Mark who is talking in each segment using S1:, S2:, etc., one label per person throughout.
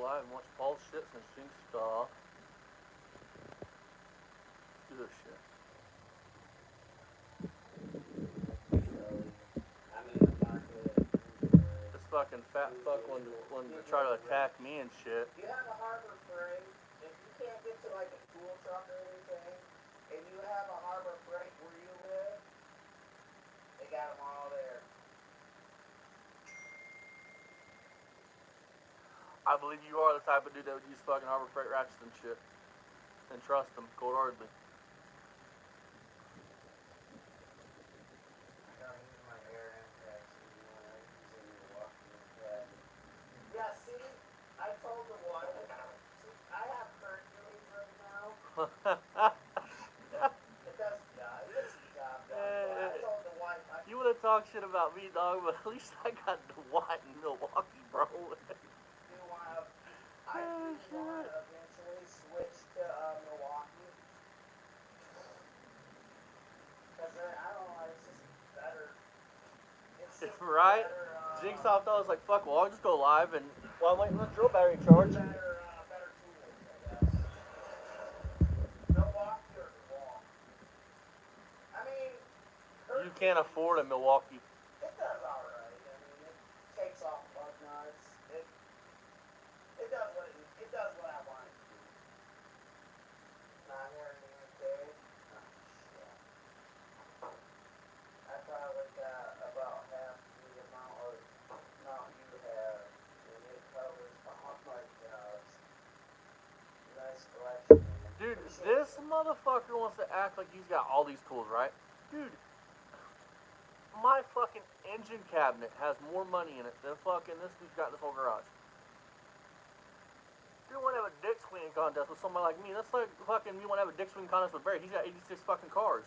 S1: go live and watch Paul's shit since Jinx got off. Let's do this shit. This fucking fat fuck wanted to try to attack me and shit.
S2: You have a Harbor Freight. If you can't get to like a tool truck or anything, and you have a Harbor Freight where you live, they got them all there.
S1: I believe you are the type of dude that would use fucking Harbor Freight ratchets and shit. And trust them cold-heartedly.
S2: Yeah, see, I told the wife, I have Hercules right now. It does job. It gets the job done. But I told the wife,
S1: you would have talked shit about me, dog, but at least I got DeWatt in Milwaukee, bro.
S2: I do want to eventually switch to Milwaukee. Because I don't know, it's just better. It's just
S1: right?
S2: better,
S1: Jigsaw thought I was like, fuck, well, I'll just go live and while I'm waiting for the drill battery charge.
S2: better tools, I guess. Milwaukee or DeWalt. I mean,
S1: You can't afford a Milwaukee.
S2: it does alright. I mean, it takes off bug nuts. It does what I want it to do. Not hearing anything. Oh, shit. I probably got about half the amount of you have, and it covers all my jobs. Nice collection.
S1: Dude, this motherfucker wants to act like he's got all these tools, right? Dude, my fucking engine cabinet has more money in it than fucking this dude's got in this whole garage. You want to have a dick swinging contest with somebody like me. That's like fucking me want to have a dick swinging contest with Barry. He's got 86 fucking cars.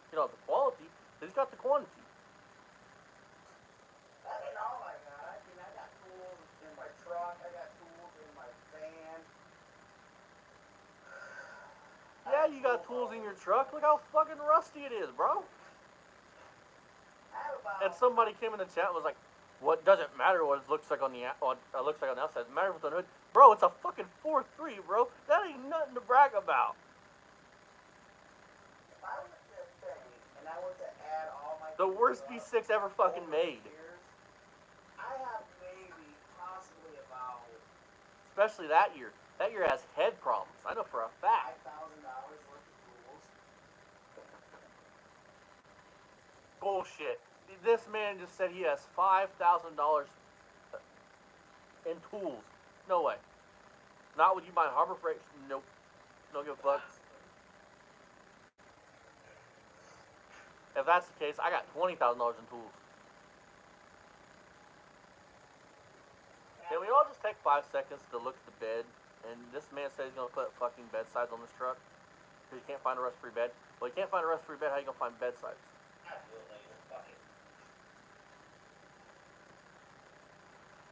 S1: You know, the quality, he's got the quantity.
S2: That ain't all I got. I mean, I got tools in my truck. I got tools in my van.
S1: Yeah, you got tools in your truck. Look how fucking rusty it is, bro. And somebody came in the chat and was like, "What doesn't matter what it looks like on the looks like on the outside? It matters what's on the hood, bro. It's a fucking 4.3, bro. That ain't nothing to brag about."
S2: If I went to a thing and I were to add all my
S1: The worst V6 ever fucking made.
S2: I have maybe possibly about
S1: Especially that year. That year has head problems. I know for a fact.
S2: $5,000 worth of tools.
S1: Bullshit. This man just said he has $5,000 in tools. No way. Not when you buy Harbor Freight. Nope. Don't give a fuck. If that's the case, I got $20,000 in tools. Can we all just take 5 seconds to look at the bed? And this man says he's gonna put fucking bedsides on this truck because you can't find a rust-free bed. Well, you can't find a rust-free bed. How you gonna find bedsides?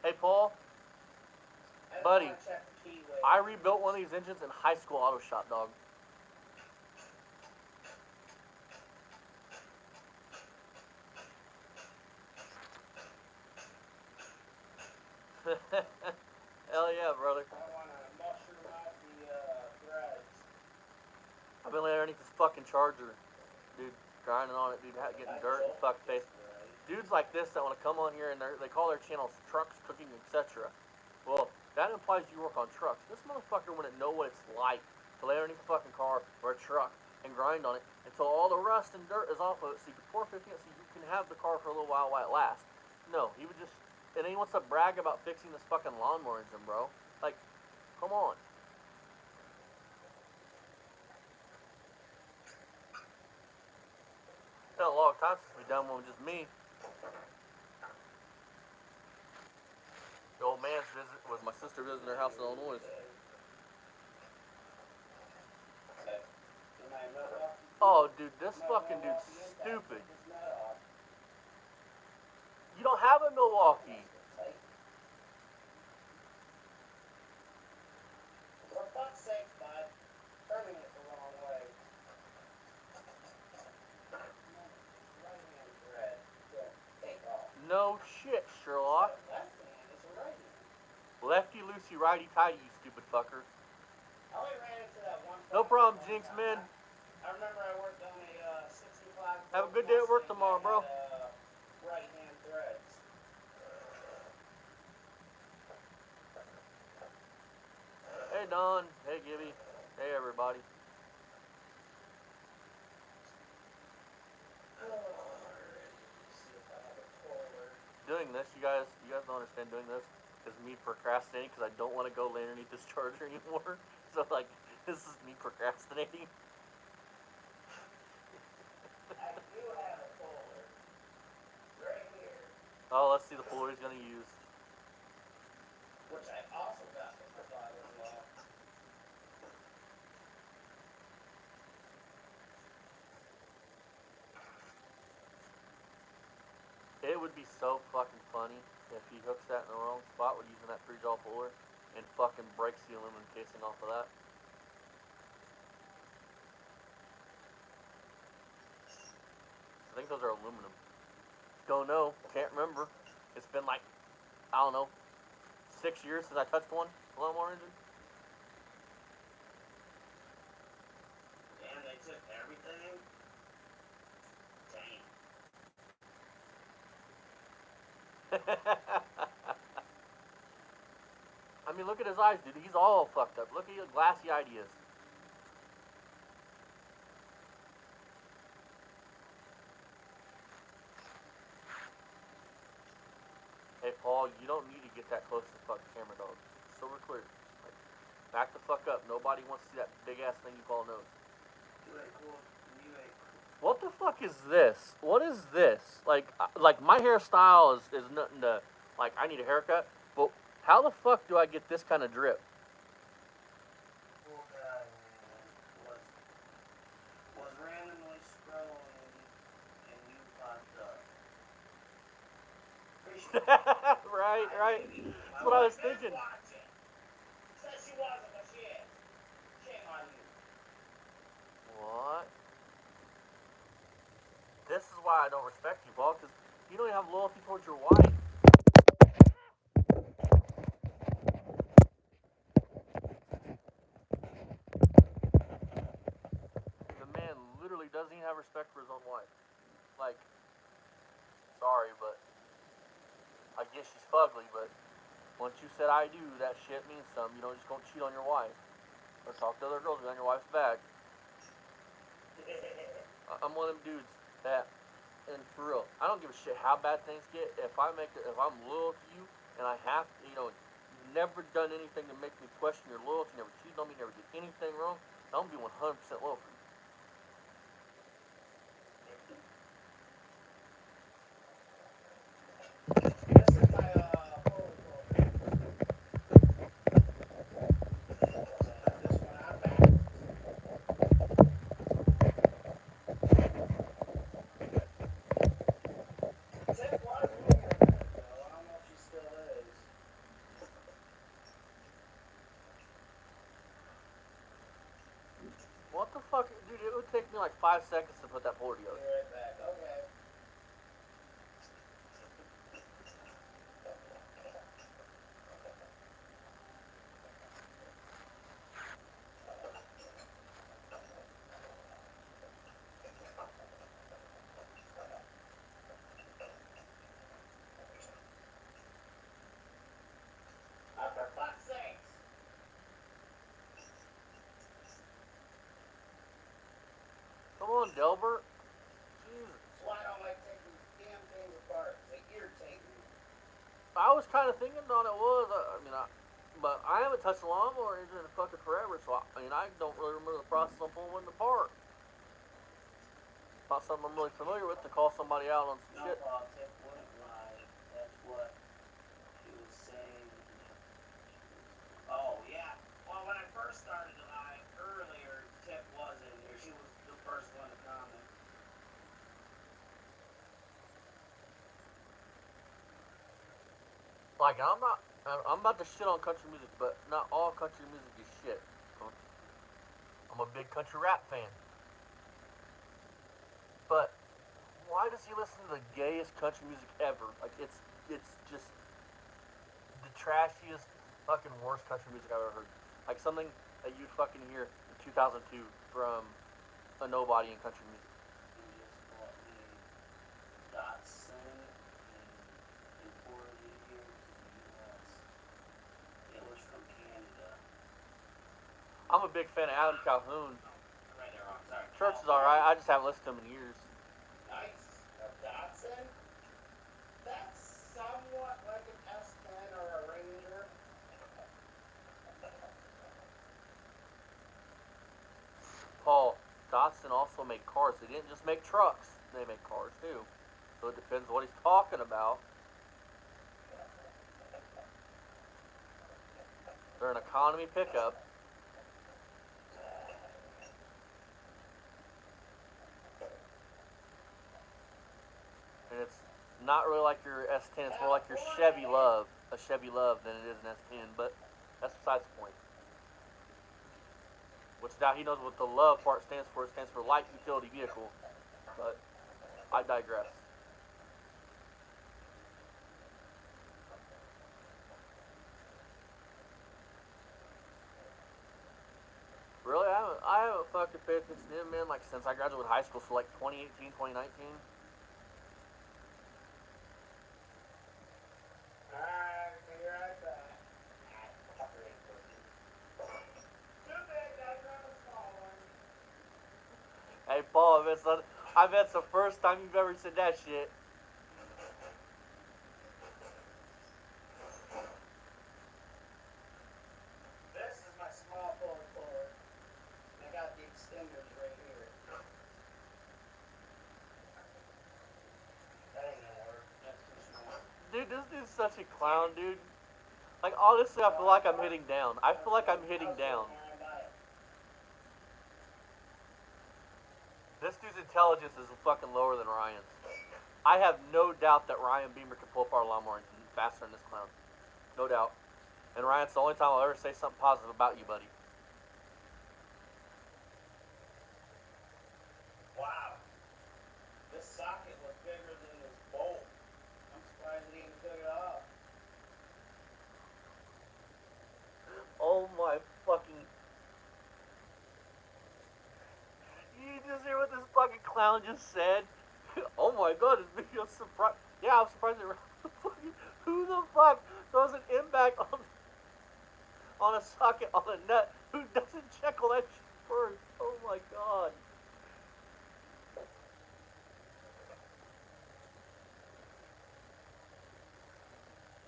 S1: Hey, Paul. Buddy, I rebuilt one of these engines in high school auto shop, dog. Hell yeah, brother.
S2: I want to mushroom out the threads.
S1: I've been laying underneath this fucking charger, dude, grinding on it, dude, getting dirt and fuck face. Dudes like this that want to come on here and they call their channels trucks, cooking, etc. Well, that implies you work on trucks. This motherfucker wouldn't know what it's like to lay underneath a fucking car or a truck and grind on it until all the rust and dirt is off of it so you can pour 50 so you can have the car for a little while it lasts. No, he would just, and then he wants to brag about fixing this fucking lawnmower engine, bro. Like, come on. It's been a long time since we done one with just me. The old man's visit with my sister visiting their house in Illinois. Oh, dude, this fucking dude's stupid. You don't have a Milwaukee.
S2: For fuck's sake, bud. Turning it the wrong way. Right-hand thread. Take off.
S1: No shit, Sherlock.
S2: Left hand is a right hand.
S1: Left lefty-loosey, righty-tighty, you stupid fucker.
S2: I only ran into that one.
S1: No problem,
S2: one
S1: Jinx,
S2: time.
S1: man.
S2: I remember I worked on a 65.
S1: Have a good day at work tomorrow, bro.
S2: Right-hand threads.
S1: Hey, Don. Hey, Gibby. Hey, everybody. Doing this, you guys don't understand doing this is me procrastinating because I don't want to go lay underneath this charger anymore. So like, this is me procrastinating.
S2: I do have a folder right here,
S1: Oh, let's see the folder he's gonna use.
S2: which I also got from my father-in-law.
S1: It would be so fucking funny if he hooks that in the wrong spot with using that pre-draw puller and fucking breaks the aluminum casing off of that. I think those are aluminum. Don't know. Can't remember. It's been like, I don't know, 6 years since I touched one lawnmower engine.
S2: And they took everything. Damn.
S1: I mean, look at his eyes, dude. He's all fucked up. Look at his glassy ideas. Hey, Paul, you don't need to get that close to the fucking camera, dog. So we're clear. Like, back the fuck up. Nobody wants to see that big ass thing you call a nose.
S2: You ain't cool. You ain't cool.
S1: What the fuck is this? What is this? Like my hairstyle is nothing to, like, I need a haircut, but how the fuck do I get this kind of drip?
S2: Poor guy, man, was randomly scrolling and you popped up.
S1: Right. That's what I was thinking.
S2: Said she wasn't, but she is. Shame on you.
S1: What? This is why I don't respect you, Paul, because you don't even have loyalty towards your wife. The man literally doesn't even have respect for his own wife. Like, sorry, but I guess she's fugly, but once you said I do, that shit means something. You don't just go cheat on your wife or talk to other girls behind your wife's back. I'm one of them dudes that, and for real, I don't give a shit how bad things get. If I'm loyal to you, and I have to, you've never done anything to make me question your loyalty, never cheated on me, never did anything wrong, I'm gonna be 100% loyal for you.
S2: This is my folder. This one I'm back. Tip was moving a minute ago. I don't know if she still is.
S1: What the fuck, dude? It would take me like 5 seconds to put that folder
S2: Be
S1: together.
S2: right back. Okay. For fuck's sakes.
S1: Come on, Delbert. Jesus.
S2: That's why I don't like taking these damn things apart. They irritate me.
S1: I was kind of thinking on it was, but I haven't touched a lawnmower engine in fucking forever, so I don't really remember the process on pulling one apart. Not something I'm really familiar with to call somebody out on some
S2: No,
S1: shit.
S2: Paul, Tip wouldn't lie. That's what she was saying. Oh, yeah. Well, when I first started to lie earlier, Tip wasn't here. She was the first one to comment.
S1: Like, I'm about to shit on country music, but not all country music is shit. I'm a big country rap fan. But why does he listen to the gayest country music ever? Like, it's just the trashiest, Fucking worst country music I've ever heard. Like something that you'd fucking hear in 2002 from a nobody in country music.
S2: He just bought me Datsun and imported it here to the U.S. It was from Canada.
S1: I'm a big fan of Adam Calhoun.
S2: Right there, wrong. Sorry.
S1: Church is alright. I just haven't listened to him in years.
S2: Nice. A Datsun? That's somewhat like an S10 or a Ranger.
S1: Paul, Datsun also made cars. They didn't just make trucks. They make cars too. So it depends what he's talking about. They're an economy pickup. And it's not really like your S10. It's more like your Chevy Love, a Chevy Love, than it is an S10. But that's besides the point. Which now he knows what the love part stands for. It stands for light utility vehicle. But I digress. Really, I haven't fucking paid attention to him, man, like since I graduated high school, so like 2018, 2019.
S2: Alright, be right back. Too big, gotta grab a small one.
S1: Hey, Paul, I bet it's the first time you've ever said that shit.
S2: This is my small puller puller. I got the extenders right here. That ain't gonna work. That's too small.
S1: Dude, this dude's such a clown, dude. Like, honestly, I feel like I'm hitting down. I feel like I'm hitting down. This dude's intelligence is fucking lower than Ryan's. I have no doubt that Ryan Beamer can pull apart a lawnmower faster than this clown. No doubt. And Ryan, it's the only time I'll ever say something positive about you, buddy.
S2: Wow. This socket was bigger than this bolt. I'm surprised he even took it off.
S1: Oh my fucking... You just hear what this fucking clown just said? Oh my god, this video's surprised. Yeah, I'm surprised it... Who the fuck throws an impact on a socket on a nut? Who doesn't check all that shit first? Oh my god.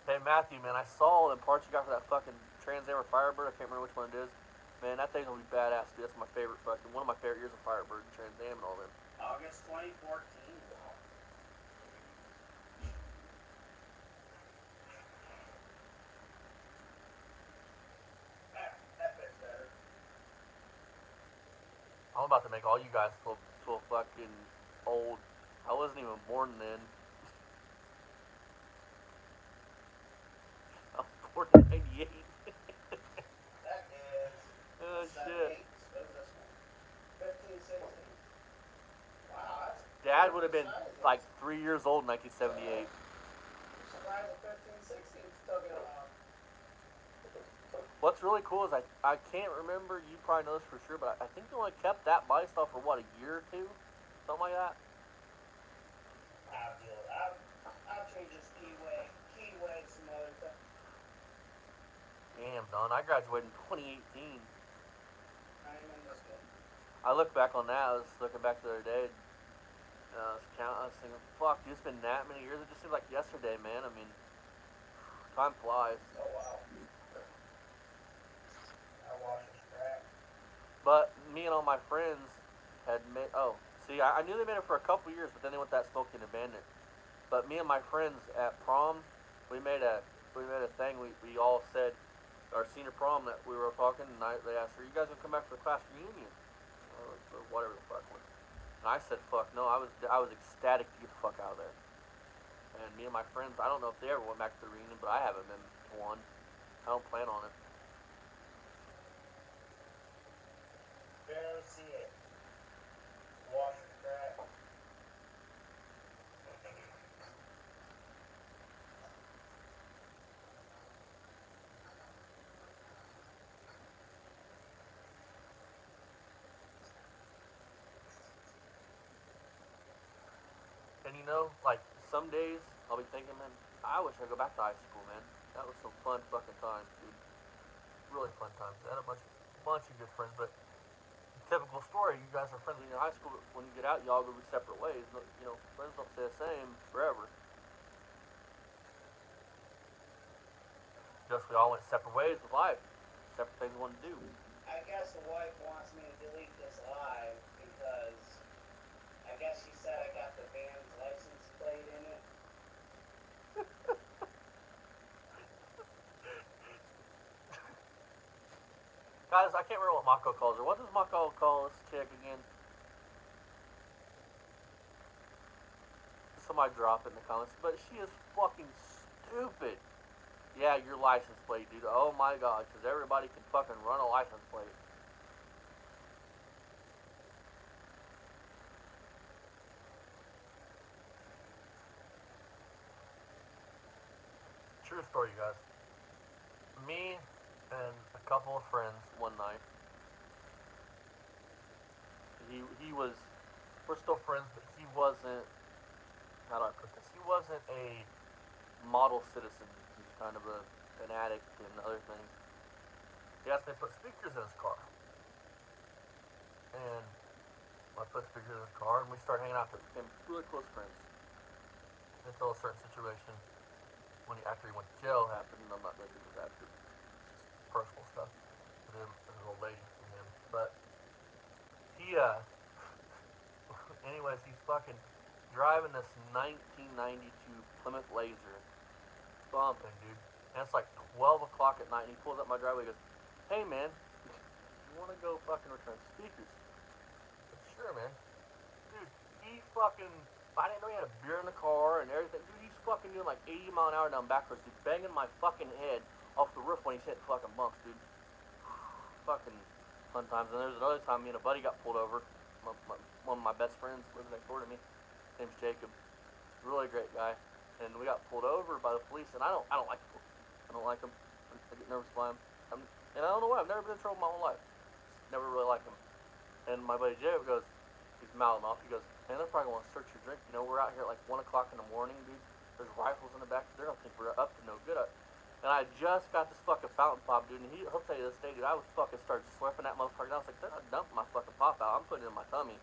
S1: Hey Matthew, man, I saw all them parts you got for that fucking Trans Am or Firebird. I can't remember which one it is. Man, that thing's gonna be badass, dude. That's my favorite fucking, one of my favorite years of Firebird and Trans Am and all them.
S2: August 2014. That fits better.
S1: I'm about to make all you guys feel fucking old. I wasn't even born then. I was born in '98.
S2: That is.
S1: Oh
S2: 7,
S1: shit.
S2: 8. What is this one? 15, 16. Wow, that's.
S1: Dad would have been
S2: sizes.
S1: like 3 years old in 1978.
S2: Surprised the 15, 16 still get along.
S1: What's really cool is I can't remember, you probably know this for sure, but I think they only kept that body style for what, a year or two? Something like that?
S2: I'll change this keyway, some other stuff.
S1: Damn, Don, I graduated in 2018.
S2: I ain't in this one.
S1: I look back on that, I was looking back the other day, I was thinking, fuck, dude, it's been that many years, it just seems like yesterday, man. I mean, time flies.
S2: Oh, wow. I watched this crap.
S1: But me and all my friends had made. Oh, see, I knew they made it for a couple years, but then they went that smoking and abandoned. But me and my friends at prom, we made a thing. We all said our senior prom that we were talking, and they asked, "Are you guys gonna come back for the class reunion?" Or whatever the fuck was. And I said, "Fuck no!" I was ecstatic to get the fuck out of there. And me and my friends, I don't know if they ever went back to the reunion, but I haven't been to one. I don't plan on it.
S2: Barely see it. Watch this crap.
S1: you know, like some days I'll be thinking, man, I wish I could go back to high school, man. That was some fun fucking times, dude. Really fun times. I had a bunch of good friends, but typical story. You guys are friends in your high school. When you get out, y'all go separate ways. You know, friends don't stay the same forever. Just we all went separate ways with life. Separate things we wanted to do.
S2: I guess the wife wants me to delete this live because I guess she said I got the van's license plate in it.
S1: Guys, I can't remember what Mako calls her. What does Mako call this chick again? Somebody drop it in the comments. But she is fucking stupid. Yeah, your license plate, dude. Oh my god, because everybody can fucking run a license plate. True story, you guys. Me and a couple of friends one night. He was. We're still friends, but he wasn't. How do I put this? He wasn't a model citizen. He's kind of an addict and other things. He asked me to put speakers in his car, and I put speakers in his car, and we started hanging out. Became really close friends until a certain situation when after he went to jail happened. I'm not going to do this after personal stuff with him and his old lady and him, but he anyways, he's fucking driving this 1992 Plymouth Laser, bumping, dude. And it's like 12 o'clock at night, and he pulls up my driveway and goes, "Hey, man, you want to go fucking return speakers?" I said, "Sure, man." Dude, he fucking, I didn't know he had a beer in the car and everything. Dude, he's fucking doing like 80 mile an hour down backwards, dude, banging my fucking head off the roof when he's hitting fucking bumps, dude. Fucking fun times. And there's another time me and a buddy got pulled over. One of my best friends living next door to me. His name's Jacob. Really great guy. And we got pulled over by the police, and I don't like the police. I don't like them. I get nervous by them. And I don't know why. I've never been in trouble my whole life. Never really liked them. And my buddy Jacob goes, he's mouthing off. He goes, "Man, they're probably going to search your drink. You know, we're out here at like 1 o'clock in the morning, dude. There's rifles in the back. They're going to think we're up to no good." And I just got this fucking fountain pop, dude. And he'll tell you this day, dude, I was fucking started slurping that motherfucker down. I was like, "They're not dumping my fucking pop out. I'm putting it in my tummy."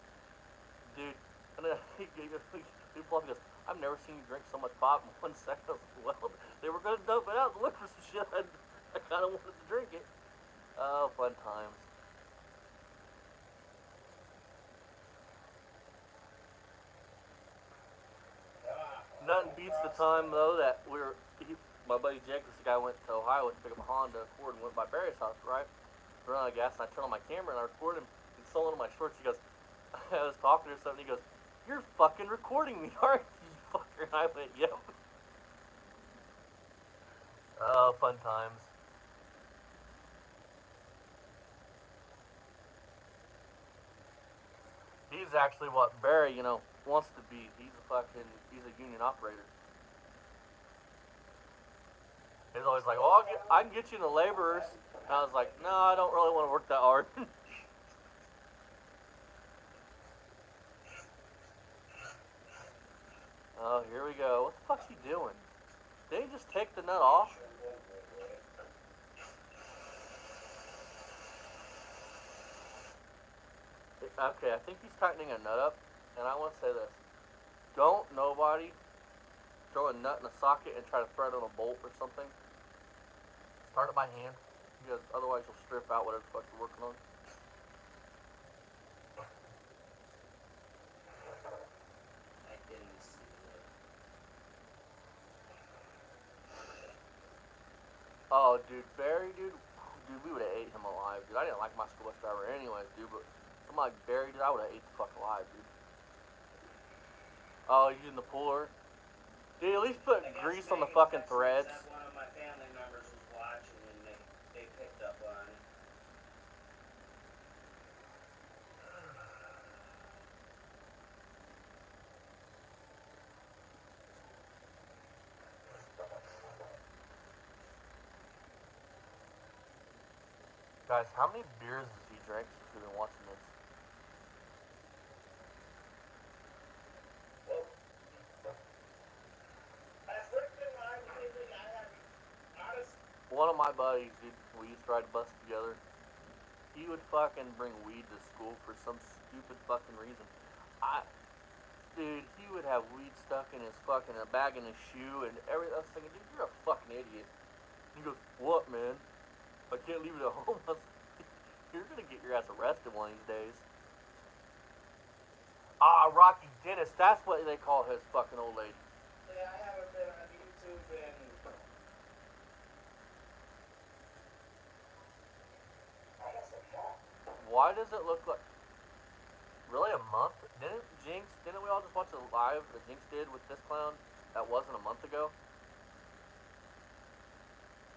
S1: Dude. And then he pulled up and goes, "I've never seen you drink so much pop in 1 second." I was like, "Well, they were going to dump it out to look for some shit. I kind of wanted to drink it." Oh, fun times. Nothing beats the time, though, that my buddy Jake, this guy went to Ohio to pick up a Honda Accord and went by Barry's house, right? Run out of gas, and I turned on my camera and I recorded him. He's still under my shorts. He goes, I was talking to him, and he goes, "You're fucking recording me, aren't you, fucker?" And I went, "Yep." Oh, fun times. He's actually what Barry, wants to be. He's a union operator. He's always like, "Oh, I can get you the laborers." And I was like, "No, I don't really want to work that hard." Oh, here we go. What the fuck's he doing? Did he just take the nut off? Okay, I think he's tightening a nut up, and I want to say this. Don't nobody throw a nut in a socket and try to thread on a bolt or something. Start it by hand, because otherwise you'll strip out whatever the fuck you're working on.
S2: I didn't see it.
S1: Oh, dude, Barry, dude, we would have ate him alive, dude. I didn't like my school bus driver anyways, dude, but somebody like Barry, dude, I would have ate the fuck alive, dude. Oh, he's using the puller? Dude, at least put grease on the fucking threads.
S2: One of my family members was watching and they picked up on it.
S1: Guys, how many beers has he drank since we've been watching this? of my buddies, dude, we used to ride a bus together. He would fucking bring weed to school for some stupid fucking reason. Dude, he would have weed stuck in his fucking a bag in his shoe and everything. I was thinking, dude, you're a fucking idiot. He goes, what, man? I can't leave it at home. I was like, you're gonna get your ass arrested one of these days. Rocky Dennis. That's what they call his fucking old lady.
S2: Yeah, I haven't been on YouTube in. I guess a month.
S1: Why does it look like really a month? Didn't we all just watch a live that Jinx did with this clown? That wasn't a month ago.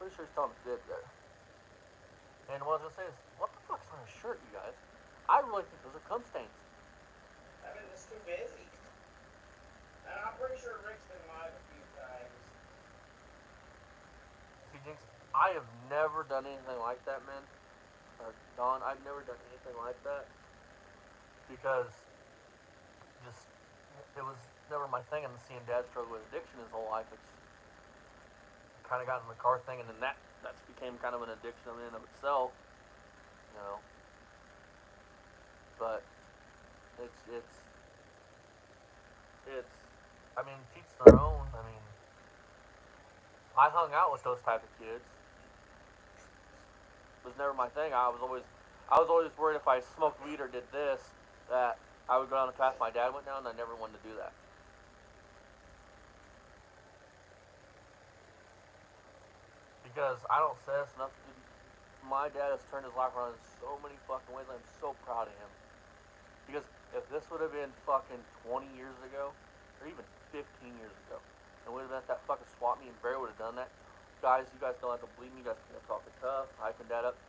S1: Pretty sure he's telling the bit there. And what I was gonna say is, what the fuck's on his shirt, you guys? I really think those are cum stains.
S2: I've been just too busy. And I'm pretty sure Rick's been live a few times.
S1: See, Jinx, I have never done anything like that, man. Don, I've never done anything like that because just it was never my thing. And seeing Dad struggle with addiction his whole life, it's kind of got in the car thing, and then that's became kind of an addiction in and of itself, you know. But it's I mean, teach their own. I mean, I hung out with those type of kids. It was never my thing. I was always worried if I smoked weed or did this that I would go down the path my dad went down, and I never wanted to do that. Because I don't say this enough, dude. My dad has turned his life around in so many fucking ways. I'm so proud of him. Because if this would have been fucking 20 years ago, or even 15 years ago, and we would have been at that fucking swap meet and Barry would have done that, guys, you guys don't have to believe me. You guys can talk it tough, hyping Dad up.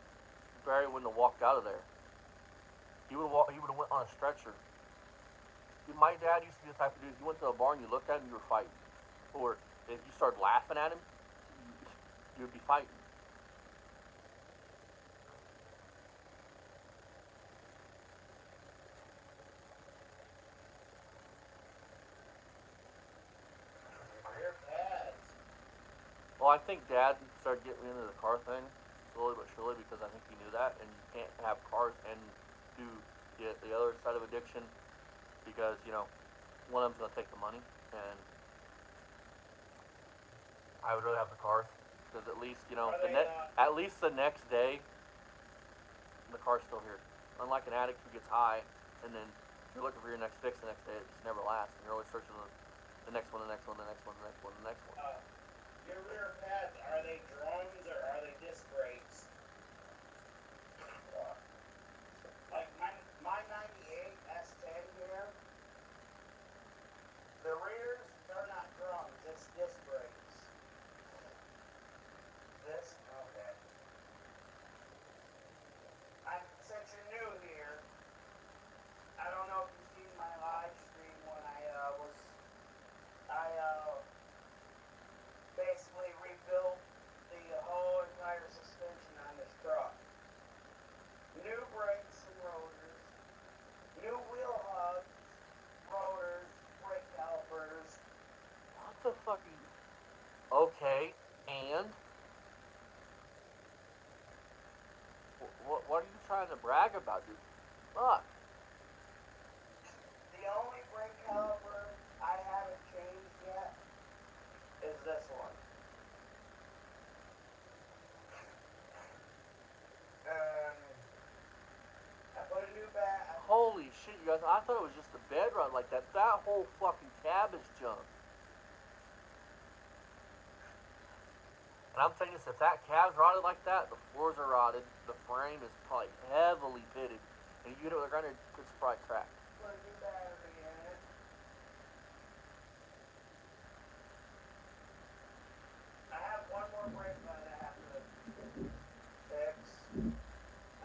S1: Barry wouldn't have walked out of there. He would have went on a stretcher. Dude, my dad used to be the type of dude. You went to a bar and you looked at him, you were fighting. Or if you started laughing at him, you would be fighting.
S2: Rear pads.
S1: Well, I think Dad started getting into the car thing slowly but surely because I think he knew that, and you can't have cars and do the other side of addiction because one of them's gonna take the money, and I would rather have the cars because at least at least the next day the car's still here. Unlike an addict who gets high and then you're looking for your next fix the next day, it just never lasts, and you're always searching the next one, the next one, the next one, the next one, the next one.
S2: Your rear pads, are they drums or are they disc brakes? Like my 98 S10 here, the rears, they're not drums, it's disc brakes. This? Okay. Since you're new here, I don't know if you've seen my live stream when I basically rebuilt the whole entire suspension on this truck. New brakes and rotors, new wheel hubs, rotors, brake calipers.
S1: What the fuck are you? Okay, and what are you trying to brag about, dude? Fuck.
S2: The only brake caliper I haven't changed yet is this one. I put a new
S1: Holy shit, you guys! I thought it was just the bed rod like that. That whole fucking cab is junk. And I'm telling you this, if that cab's rotted like that, the floors are rotted, the frame is probably heavily pitted, and you get it with a grinder, it's probably cracked.
S2: Put a new battery in it. I have one more brake light I have to fix.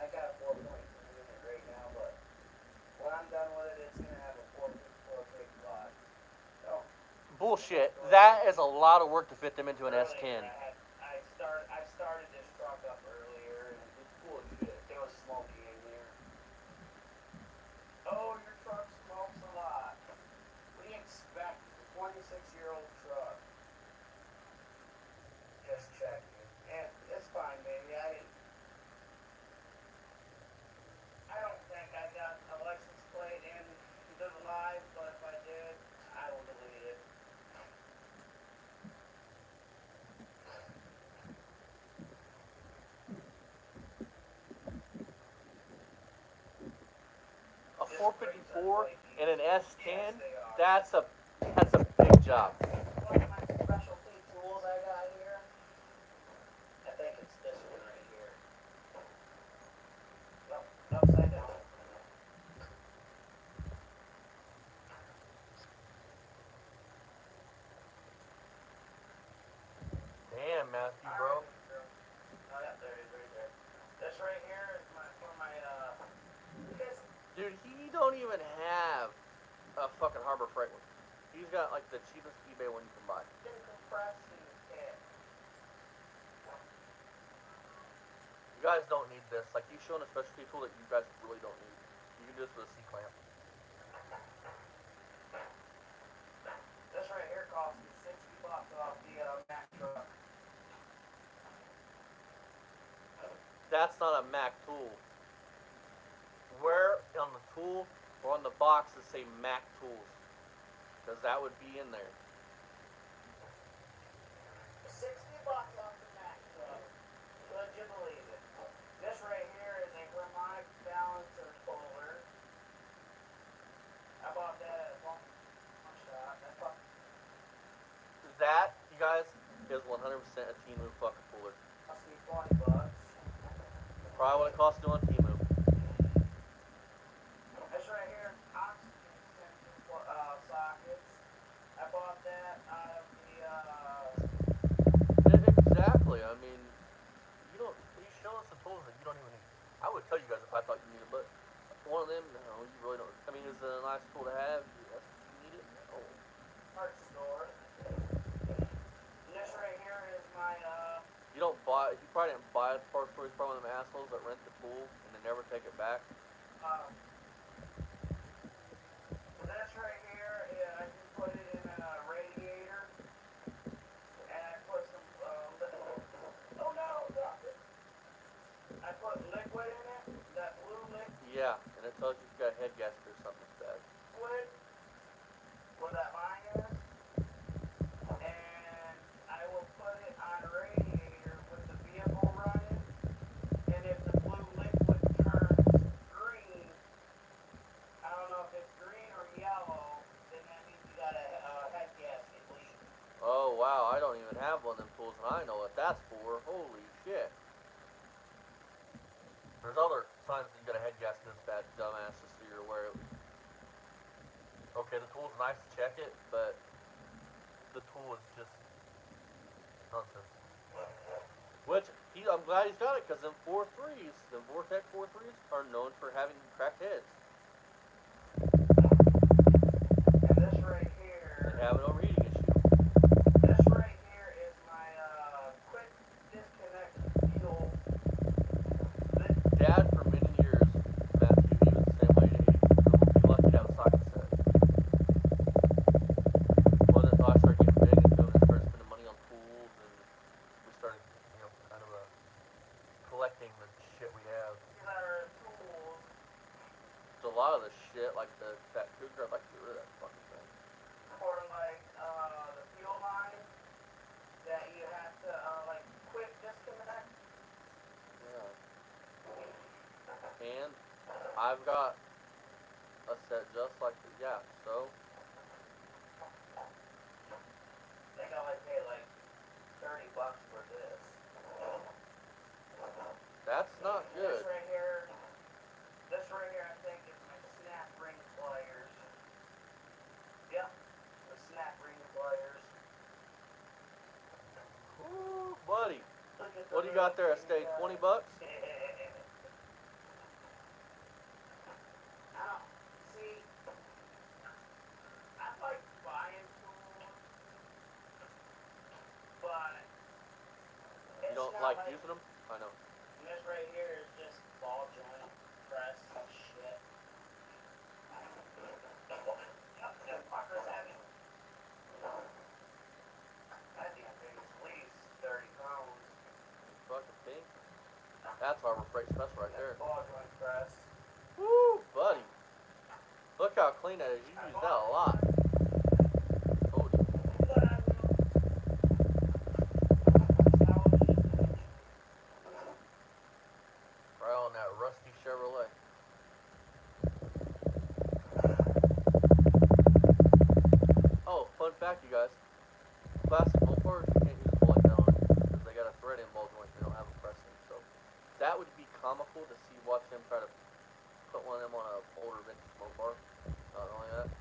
S2: I got a 4.3 in it right now, but when I'm done with it, it's gonna have a 4.4 big block. So
S1: Bullshit. That is a lot of work to fit them into an S10.
S2: I started this truck up earlier, and it's full of shit. It was smoky in here. Oh, your truck smokes a lot. What do you expect? It's a 26-year-old truck. Just checking. And it's fine.
S1: 454 and an S10, that's a big job.
S2: One of my specialty tools I got here. I think it's this one right here. Nope, upside down.
S1: Damn, Matthew, bro.
S2: Oh yeah, there it is right there. This right here is for my because
S1: Dude, he don't even have a fucking Harbor Freight one. He's got like the cheapest eBay one you can buy.
S2: compression kit.
S1: You guys don't need this. Like, he's showing a specialty tool that you guys really don't need. You can do this with a C-clamp.
S2: This right here cost me $60 off the Mack truck.
S1: That's not a Mac tool. Where on the tool or on the box does say Mac tools? Because that would be in there.
S2: $60 off the Mack truck. Could you believe it? This right here is a harmonic balancer puller. I bought that at one shop.
S1: That, you guys, is 100% a Temu fucking puller.
S2: Cost me $20.
S1: Probably what it costs to do on Temu.
S2: This right here is oxygen extension sockets. I bought that out of the
S1: Exactly. I mean, you show us the tools that you don't even need. I would tell you guys if I thought you needed, but one of them, no, you really don't. I mean, it's a nice tool to have. That's you need it. No.
S2: parts store. This right here is my
S1: You don't buy. You probably didn't buy a parts store. He's probably one of them assholes that rent the tool and they never take it back.
S2: this right here, I just put it in a radiator, and I put some, oh no, dropped it. I put liquid in it, that blue
S1: Yeah, and it tells you if you got a head gasket or something bad.
S2: liquid, where that line is, and I will put it on a radiator with the vehicle running, and if the blue liquid turns green, I don't know if it's green or yellow, then that means you got a head gasket leak.
S1: Oh wow, I don't even have one of them tools, and I know what that's for. Holy shit. There's other signs that you got a head gasket that's bad, dumbass, just so you're aware of it. Okay, the tool's nice to check it, but the tool is just nonsense. Which, I'm glad he's got it, because them 4.3s, them Vortec 4.3s, are known for having cracked heads.
S2: And this right here,
S1: And have an overheating issue.
S2: this right here is my quick disconnect fuel.
S1: Dad, for many years, Matthew, he was the same way. He lucky to have a socket set. Well, until I started getting big into it and started spending money on tools, and we started, kind of collecting the shit we have.
S2: These are tools.
S1: So a lot of the shit, like that Cougar, I'd like to get rid of that fucking thing.
S2: For like the fuel line that you have to like quick disconnect.
S1: Yeah. And I've got a set just like the, so
S2: I think I only pay like $30 for this.
S1: that's not good.
S2: This right here I think is my snap ring pliers. Yep, the snap ring pliers.
S1: Ooh, buddy.
S2: Look at the
S1: What do you got there? A stay $20?
S2: I don't see. I like buying tools, but
S1: You
S2: it's
S1: don't
S2: not
S1: like using them? I know.
S2: And this right here is just ball joint press and shit. That fucker's heavy. That damn thing is at least 30 pounds.
S1: Fucking pink. That's Harbor Freight Special right there.
S2: Ball joint press.
S1: Woo, buddy. Look how clean that is. You use that a lot. Told you. Right on that rusty Chevrolet. fact, you guys. Plastic mopars, you can't use a bullet down because they got a thread in ball joint. They don't have a pressing. So that would be comical to see. Watch them try to put one of them on a older vintage mopar. Not only that.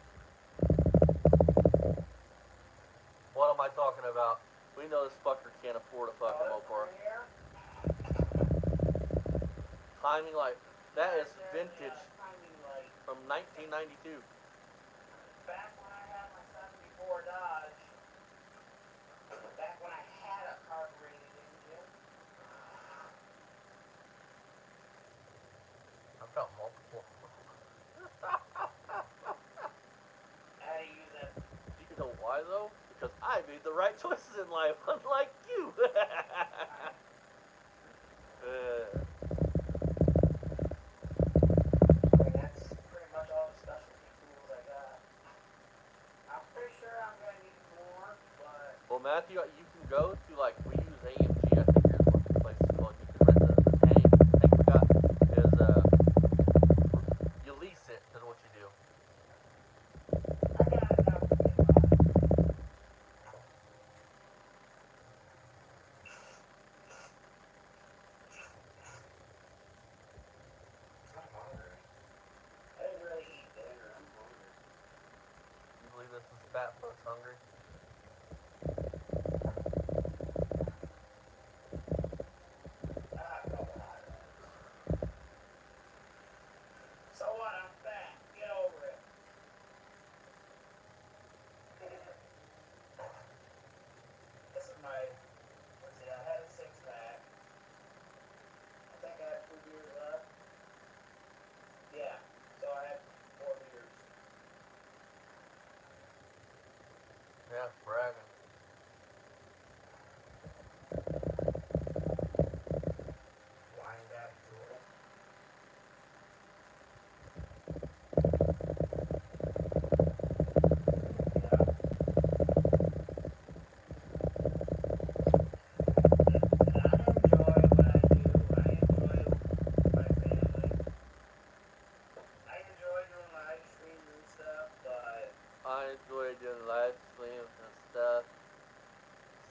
S1: What am I talking about? We know this fucker can't afford a fucking Mopar. Timing light. That is vintage from 1992.
S2: Back when I had my 74 Dodge, back when I had a carbureted engine.
S1: I've got multiple.
S2: I had to use that.
S1: You know why though? Because I made the right choices in life, unlike you.
S2: I mean, that's pretty much all the specialty tools I got. I'm pretty sure I'm gonna need more, but
S1: Well, Matthew, you can go to like we use AMG. I think here's what the place is called. You can rent the tank. The tank we got is you lease it. Is what you do.
S2: I got enough to get by. I'm hungry. I didn't really eat dinner. I'm hungry.
S1: You believe this is fat fuck's hungry?
S2: Ah, couple hot dogs. So what? I'm fat. Get over it. This is my. Let's see. I had a six pack. I think I have 2 beers left. Yeah. So I have 4 beers.
S1: Yeah, bragging.
S2: Wind back tool. Yeah. I enjoy what I do. I enjoy my family. I enjoy doing live streams and stuff, but
S1: I enjoy doing live streams and stuff.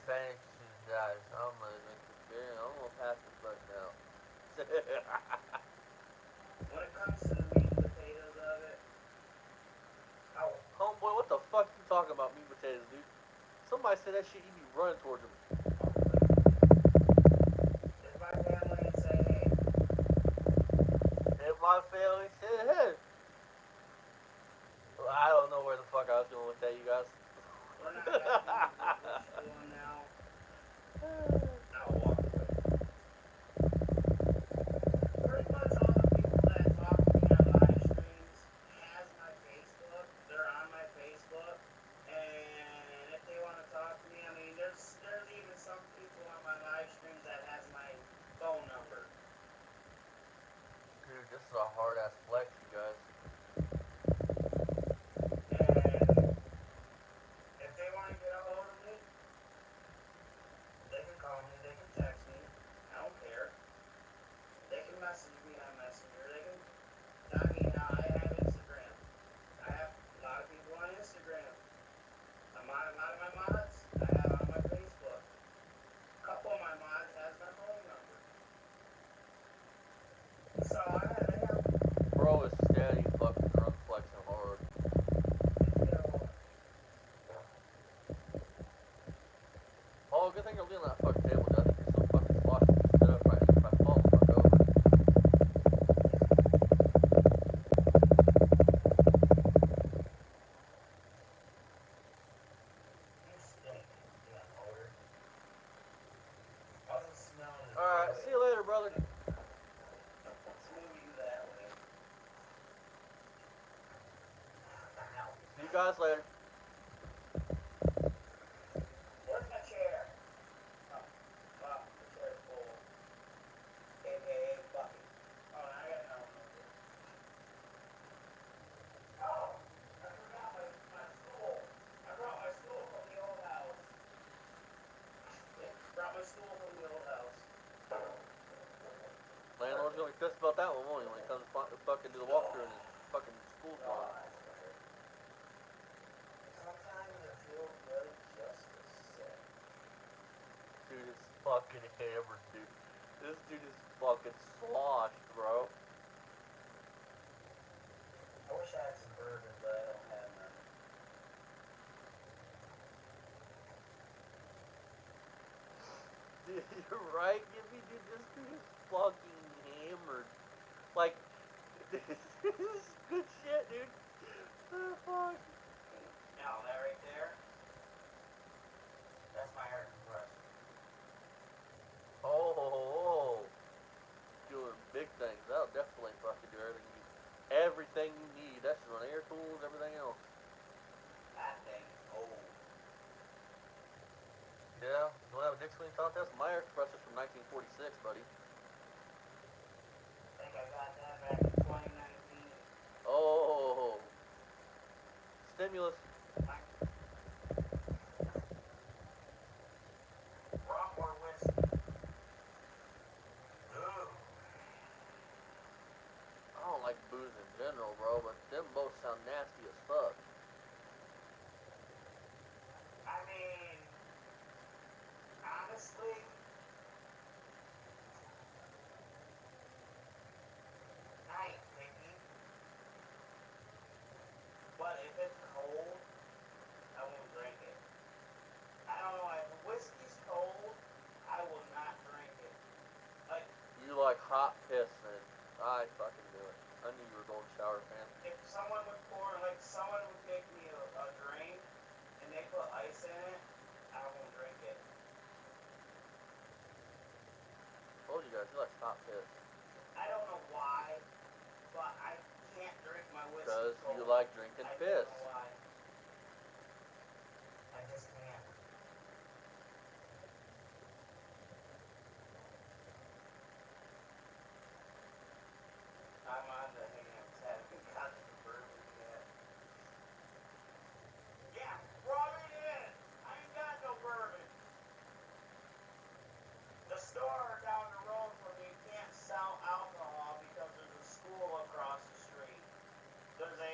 S1: Thank you guys. I'm gonna make this beer and I'm gonna pass this button out.
S2: when it comes to the meat and potatoes of it, oh,
S1: Homeboy, what the fuck you talking about meat potatoes, dude? Somebody said that shit, you be running towards them.
S2: if my family would say, hey,
S1: If my family said, hey. Well, I don't know where the fuck I was going with that, you guys.
S2: we're not back in the school now, I'll walk away. Pretty much all the people that talk to me on live streams has my Facebook. They're on my Facebook. And if they want to talk to me, I mean, there's even some people on my live streams that has my phone number.
S1: Dude, this is a hard ass flex, you guys.
S2: And if they want to get a hold of me, they can call me, they can text me. I don't care. They can message me on Messenger. They can. I mean, I have Instagram. I have a lot of people on Instagram. A lot of my mods I have on my Facebook. A couple of my mods has my phone number. So they have.
S1: Bro is steady fucking drunk flexing hard.
S2: You know,
S1: Oh, good thing I'm doing that fucking table, dude. I think you're so fucking sloshy. Just sit up right if I fall the fuck over.
S2: you stink. You got odor. I wasn't smelling it.
S1: Alright, see you later, brother.
S2: Let's move you that way.
S1: See you guys later.
S2: Where's my chair? Oh, wow, the chair's full. AKA Bucky. Oh, I got no one over. Oh, I forgot my stool. I brought my stool from the old house. Brought my stool from the old house.
S1: Landlord's gonna be pissed about that one, won't he? When he comes to fucking do the walkthrough and his fucking school's gone.
S2: Sometimes it feels
S1: fucking hammered, dude. This dude is fucking sloshed, bro.
S2: I wish I had some bourbon, but I don't have none.
S1: Dude, you're right, Gibby, dude. This dude is fucking hammered. Like, this is good shit, dude. Oh, fuck.
S2: Now, that right there, that's my air compressor.
S1: Oh, doing big things. That'll definitely fucking do everything you need. That should run air tools, everything else.
S2: That thing is old.
S1: Yeah, you want to have a Dick Sweeney contest? My air compressor's from 1946, buddy.
S2: I think I got that back in 2019.
S1: Oh, stimulus.
S2: Rum or whiskey? Ooh.
S1: I don't like booze in general, bro, but them both sound nasty as fuck.
S2: I mean, honestly, I ain't picky. But if it's cold, I won't drink it. I don't know, if whiskey's cold, I will not drink it. Like,
S1: You like hot piss, man. I fucking do it. I knew you were a Golden Shower fan.
S2: if someone would pour, like, someone would make me a drink, and they put ice in it, I won't drink it.
S1: Told you guys, he likes hot piss.
S2: I don't know why, but I can't drink my whiskey
S1: Because
S2: cold.
S1: you like drinking
S2: I
S1: piss.
S2: don't know why. I just can't. I'm on the hands. Haven't got the bourbon yet. Yeah, rub it in. I ain't got no bourbon. The store down the road from me can't sell alcohol because there's a school across the street. There's a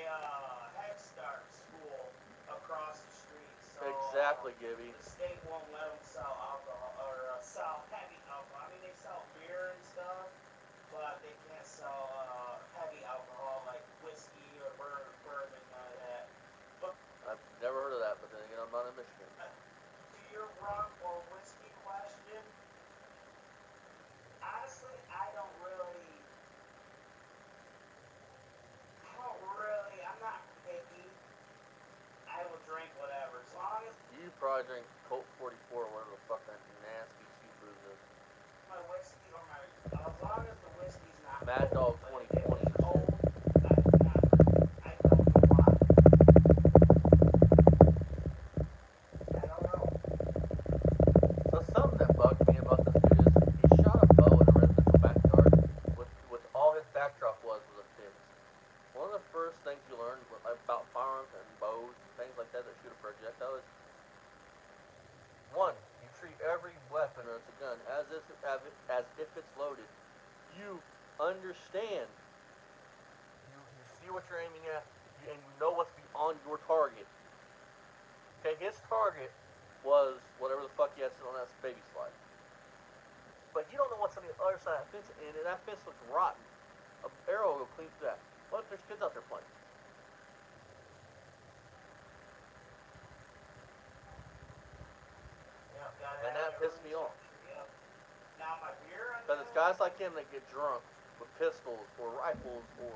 S2: Head Start school across the street. So
S1: Exactly, Gibby.
S2: the state won't let them sell alcohol or sell heavy alcohol. I mean, they sell beer and stuff, but they can't sell heavy alcohol like whiskey or bourbon, none of that. But
S1: I've never heard of that, but then again, I'm not in Michigan.
S2: to your rum or whiskey question, honestly, I'm not picky. I will drink whatever, as long as
S1: You probably drink Colt 44 or whatever the fuck that nasty cheapers is.
S2: my whiskey or as long as the whiskey's not
S1: Mad
S2: cold.
S1: Dog
S2: But if
S1: 2020
S2: it's
S1: and
S2: cold,
S1: shit.
S2: I do not drink. I don't know why. I don't know.
S1: So something that bugged me about this dude is he shot a bow in a residential backyard with all his backdrop was a fence. One of the first things you learn about firearms and bows and things like that shoot a projectile is one, you treat every weapon or it's a gun as if it's loaded. You understand. You see what you're aiming at and you know what's beyond your target. Okay, his target was whatever the fuck he had sitting on that baby slide. But you don't know what's on the other side of that fence, and that fence looks rotten. An arrow will go clean through that. What if there's kids out there playing?
S2: Yep, gotta
S1: And
S2: have
S1: that
S2: your
S1: pissed me off.
S2: infrastructure, yep. Now my beer on
S1: Because it's guys like him that get drunk with pistols or rifles or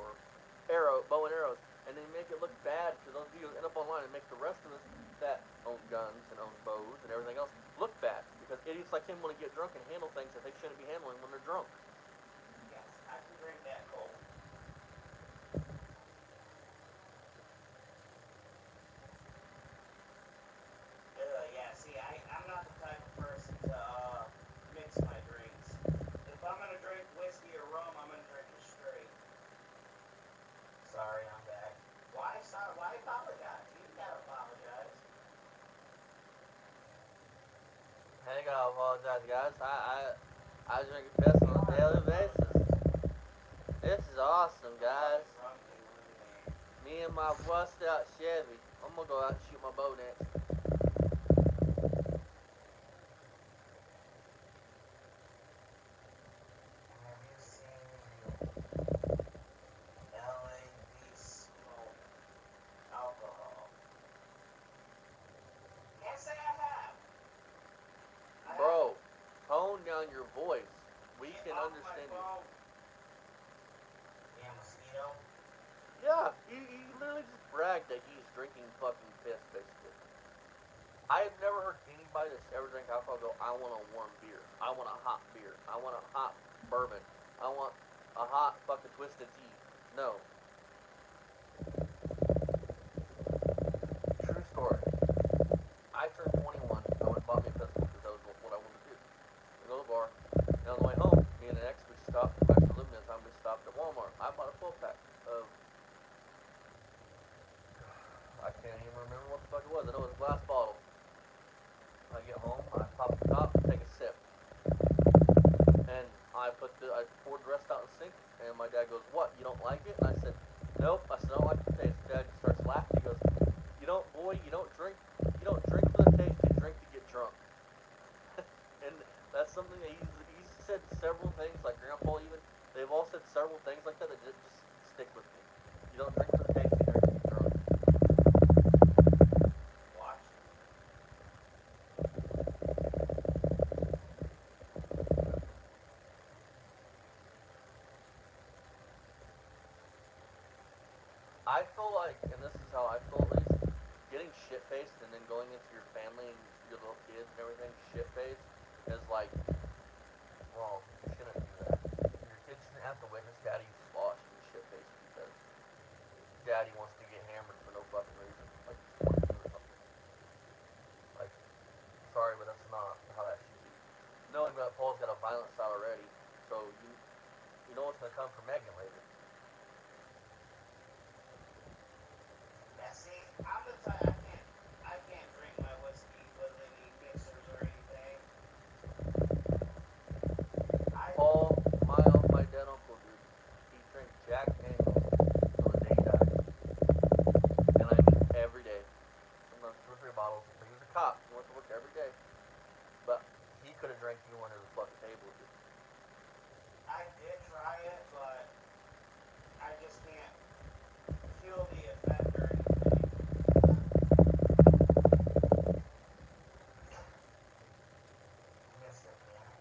S1: bow and arrows, and they make it look bad because those videos end up online and make the rest of us that own guns and own bows and everything else look bad. Because idiots like him want to get drunk and handle things that they shouldn't be handling when they're drunk.
S2: Yes, I can drink that cold. Yeah, see, I'm not the type of person to mix my drinks. If I'm gonna drink whiskey or rum, I'm gonna drink it straight. Sorry, I'm back. Why sorry? Why apologize? You gotta apologize.
S1: I ain't gotta apologize, guys. I drink piss on a daily basis. This is awesome, guys.
S2: Rum can eliminate.
S1: Me and my bust out Chevy. I'm gonna go out and shoot my bow next. understand you.
S2: Yeah, mosquito.
S1: Yeah, he literally just bragged that he's drinking fucking piss, basically. I have never heard anybody that's ever drank alcohol go, I want a warm beer. I want a hot beer. I want a hot bourbon. I want a hot fucking twisted tea. No. True story. I turned 21. I went and bought me a pistol because that was what I wanted to do. We go to the bar. And on the way home, me and an ex, we stopped. Actually, living at the time, we stopped at Walmart. I bought a 12 pack of. I can't even remember what the fuck it was. I know it was a glass bottle. I get home, I pop the top, take a sip. And I poured the rest out in the sink, and my dad goes, "What, you don't like it?" And I said, "Nope." I said, "I don't like the taste." Dad starts laughing. He goes, you don't drink for the taste, you drink to get drunk." And that's something that he's said several things, like Grandpa even, they've all said several things like that just stick with me. You don't drink for the taste, you drink to get drunk.
S2: Watch.
S1: I feel like, and this is how I feel at least, getting shit faced and then going into your family and your little kids and everything shit faced is like wrong. You shouldn't do that. Your kids shouldn't have to witness daddy slosh and shit faced because daddy wants to get hammered for no fucking reason. Like he's 22 or something. Like, sorry, but that's not how that should be. Knowing that Paul's got a violent side already, so you know what's gonna come from Megan later.
S2: Now see, I'm the type I can't drink my whiskey with any mixers or anything.
S1: My dead uncle, dude, he drank Jack Daniels till the day he died. And I mean every day. Sometimes 2 or 3 bottles. But he was a cop. He went to work every day. But he could have drank you under the fucking table, dude.
S2: I did try it, but I just can't feel the effect or anything. Miss it, man.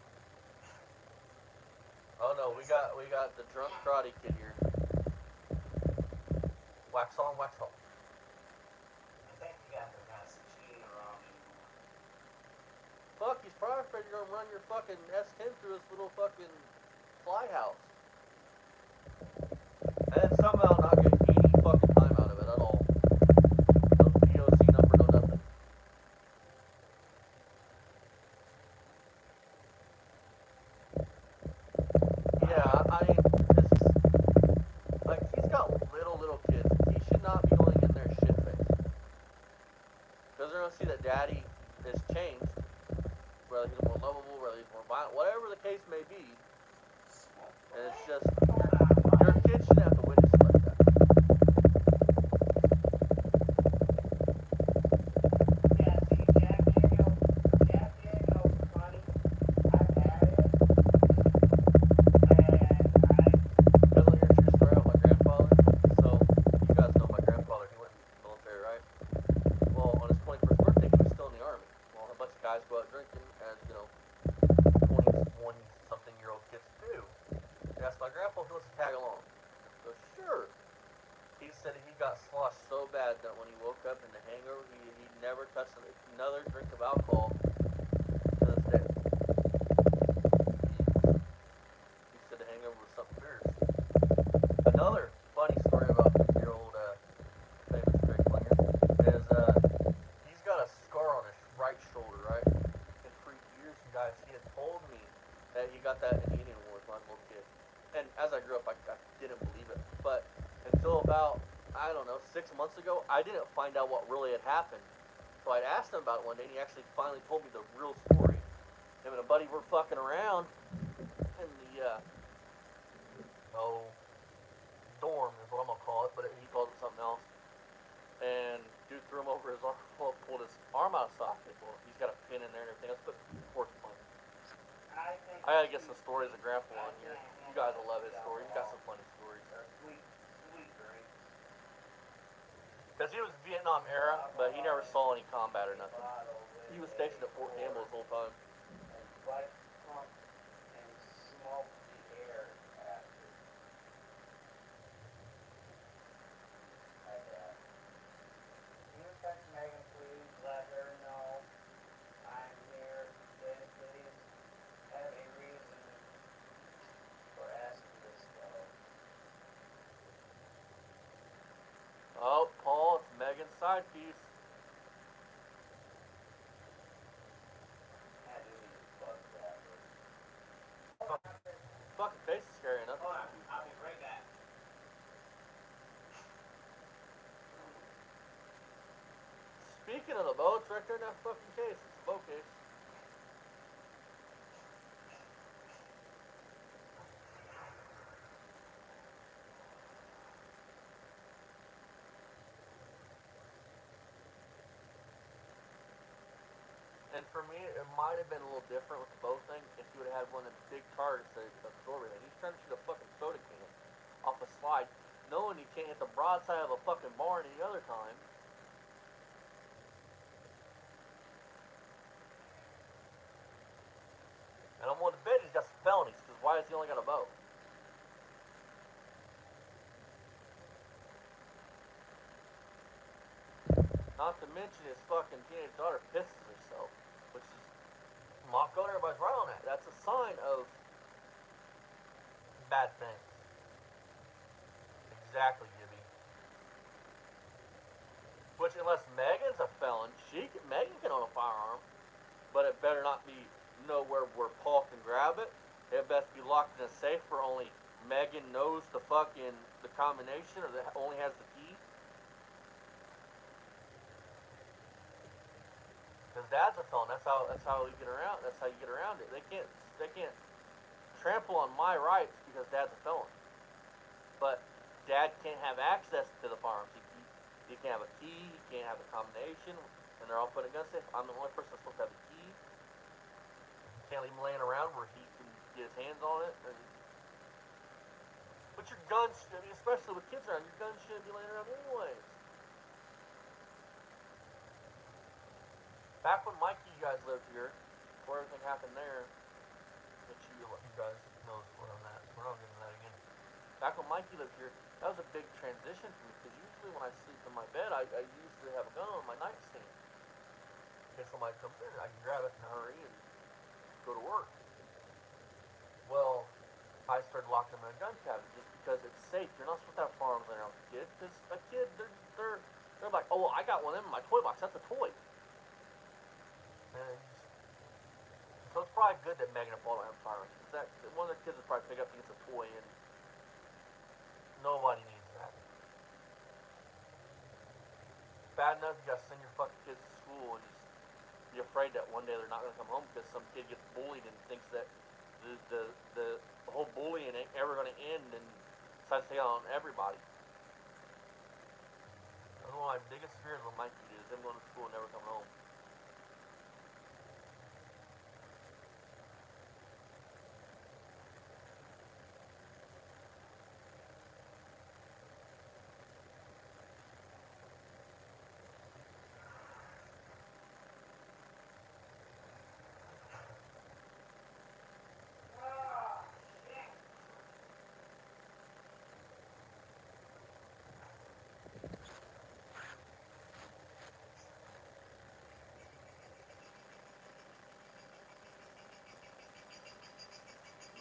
S1: Oh no, we got the drunk karate kid here. Wax on, wax off.
S2: I think you got the message. He ain't wrong anymore.
S1: Fuck, he's probably afraid you're gonna run your fucking S10 through his little fucking fly house. And then somehow not get any fucking time out of it at all. No POC number, no nothing. Yeah, I mean, it's just, like, he's got little kids. He should not be going in there shit faced. Because they're gonna see that daddy is changed. Whether he's more lovable, whether he's more violent, whatever the case may be. And it's just, your kids shouldn't have to witness it like that.
S2: Yeah, see, Jack Daniels, funny. I've had it, and
S1: You guys want to hear a true story about my grandfather? So, you guys know my grandfather, he went in the military, right? Well, on his 21st birthday, he was still in the army. Well, a bunch of guys go out drinking, as, 20-something-year-old kids do. They asked my grandpa if he wants to tag along. So, sure. He said he got sloshed so bad that when he woke up in the hangover, he never touched another drink of alcohol to this day. He said the hangover was something fierce. Another funny story about your old famous Greg Klinger is he's got a scar on his right shoulder, right? And for years, you guys, he had told me that he got that in the Indian Wars when I was a little kid. And as I grew up, I didn't believe it. But until about, I don't know, 6 months ago, I didn't find out what really had happened. So I'd asked him about it one day, and he actually finally told me the real story. Him and a buddy were fucking around in the, dorm is what I'm gonna call it, but he calls it something else. And dude threw him over his arm, pulled his arm out of socket. Well, he's got a pin in there and everything else, but porcupine.
S2: I think
S1: I gotta get some stories of Grandpa on here. You guys will love his story. He's got some funny stories.
S2: Sweet drink.
S1: Because he was Vietnam era, but he never saw any combat or nothing. He was stationed at Fort Campbell this whole time.
S2: And white pump and smoke
S1: night, peace. Fucking face is scary enough.
S2: Hold on, I'll be right back.
S1: Speaking of the boat, it's right there in that fucking case. It's a boat case. And for me, it might have been a little different with the boat thing if you would have had one of the big targets that absorb everything. He's trying to shoot a fucking soda can off a slide, knowing you can't hit the broadside of a fucking barn any other time. And I'm willing to bet he's got some felonies, because why has he only got a boat? Not to mention his fucking teenage daughter pisses herself, which is, Mako, everybody's right on that. That's a sign of bad things. Exactly, Gibby. Which, unless Megan's a felon, Megan can own a firearm, but it better not be nowhere where Paul can grab it. It best be locked in a safe where only Megan knows the combination, or that only has the key. Because Dad's a felon. That's how you get around. That's how you get around it. They can't trample on my rights because Dad's a felon. But Dad can't have access to the firearms. He can't have a key. He can't have a combination. And they're all put in gun safe. I'm the only person that's supposed to have a key. He can't leave him laying around where he can get his hands on it. But your gun, especially with kids around, your gun shouldn't be laying around anyways. Back when Mikey, you guys lived here, before everything happened there, which you guys know what I'm at. We're not getting that again. Back when Mikey lived here, that was a big transition for me, because usually when I sleep in my bed, I usually have a gun on my nightstand. In case somebody comes in, I can grab it in a hurry and go to work. Well, I started locking them in a gun cabinet just because it's safe. You're not supposed to have firearms around a kid, because a kid, they're like, oh, well, I got one in my toy box. That's a toy. And so it's probably good that Megan and Paul don't have firearms, because one of the kids would probably pick up and it's a toy, and nobody needs that. Bad enough you gotta send your fucking kids to school and just be afraid that one day they're not gonna come home because some kid gets bullied and thinks that the whole bullying ain't ever gonna end and decides to take it on everybody. That's one of my biggest fears with Mikey is him going to school and never coming home.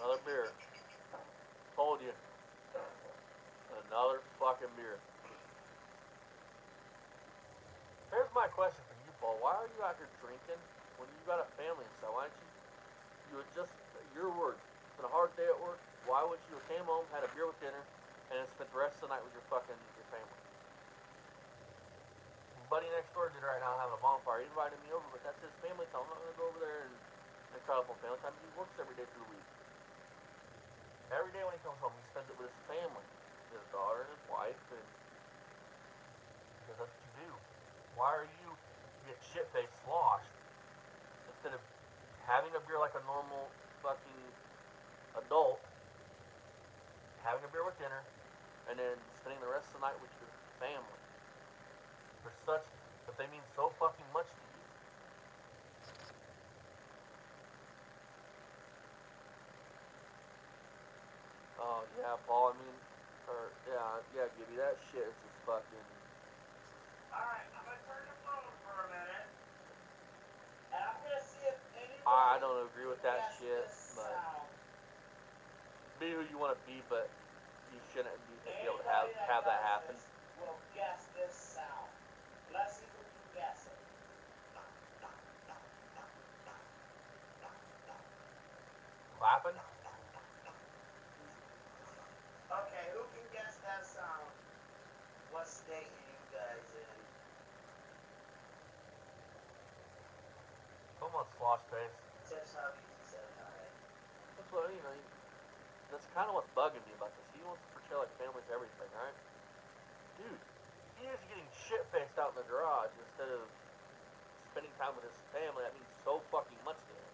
S1: Another beer. Told you. Another fucking beer. Here's my question for you, Paul. Why are you out here drinking when you got a family and stuff? Why don't you would just, your words, it's been a hard day at work. Why wouldn't you have came home, had a beer with dinner, and then spent the rest of the night with your family? Buddy next door did right now having a bonfire. He invited me over, but that's his family time. I'm not going to go over there and try up on family time. He works every day through the week. Every day when he comes home, he spends it with his family, his daughter and his wife, and because that's what you do. Why are you get shit-faced sloshed instead of having a beer like a normal fucking adult, having a beer with dinner, and then spending the rest of the night with your family? But they mean so fucking much to you. Oh yeah, Paul. Yeah, Gibby. That shit is just fucking.
S2: Alright, I'm gonna turn the phone for a minute. And I'm gonna see if anybody
S1: I don't agree with that shit, but
S2: sound.
S1: be who you want to be, but you shouldn't be able to
S2: Anybody
S1: have that
S2: does
S1: happen.
S2: this will guess this sound. Unless
S1: Clapping?
S2: Okay, who can guess that sound? What state are you guys in?
S1: Come on, slosh face.
S2: Tips Hubby said hi.
S1: That's what, you know, that's kind of what's bugging me about this. He wants to portray like family's everything, right? Dude, he is getting shit faced out in the garage instead of spending time with his family. That means so fucking much to him.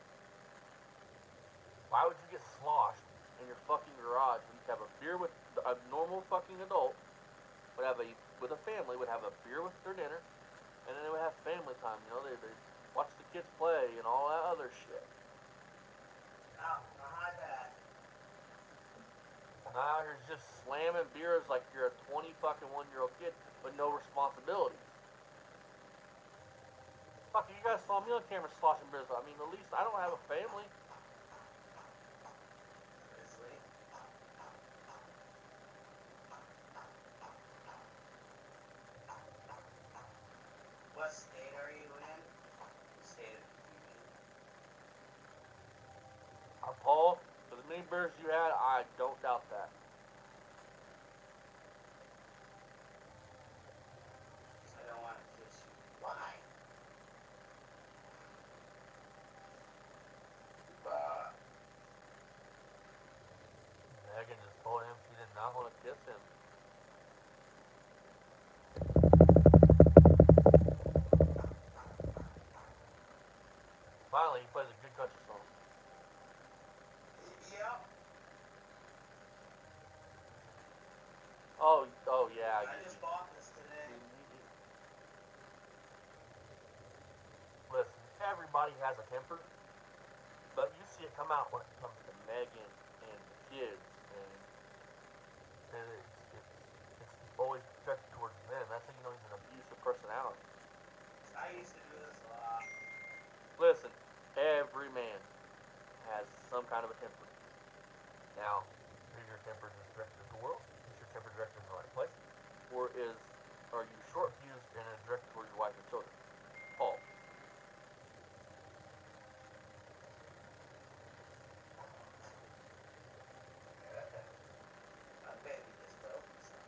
S1: Why would you get sloshed in your fucking garage when you could have a beer with a normal fucking adult, would have a with a family, would have a beer with their dinner, and then they would have family time. You know, they watch the kids play and all that other shit.
S2: Oh, hi back.
S1: Now you're just slamming beers like you're a 20 fucking 1-year-old kid with no responsibilities. Fuck, you guys saw me on camera sloshing beers. I mean, at least I don't have a family.
S2: Grizzly. What state are you in? State of the Union.
S1: Paul, as many beers you had, I don't doubt that.
S2: I don't want to kiss you. Why?
S1: Megan just told him she did not want to kiss him. Finally, he plays a good country song.
S2: Yep.
S1: Oh yeah.
S2: I just bought this today.
S1: Listen, everybody has a temper, but you see it come out when it comes to Megan and the kids, and it's always directed towards them. That's how you know he's an abusive personality.
S2: I used to do this a lot.
S1: Listen, every man has some kind of a temper. Now, is your temper just directed at the world? Is your temper directed in the right place? Or are you short fused and is directed towards your wife and children? Paul.
S2: My baby just broke himself.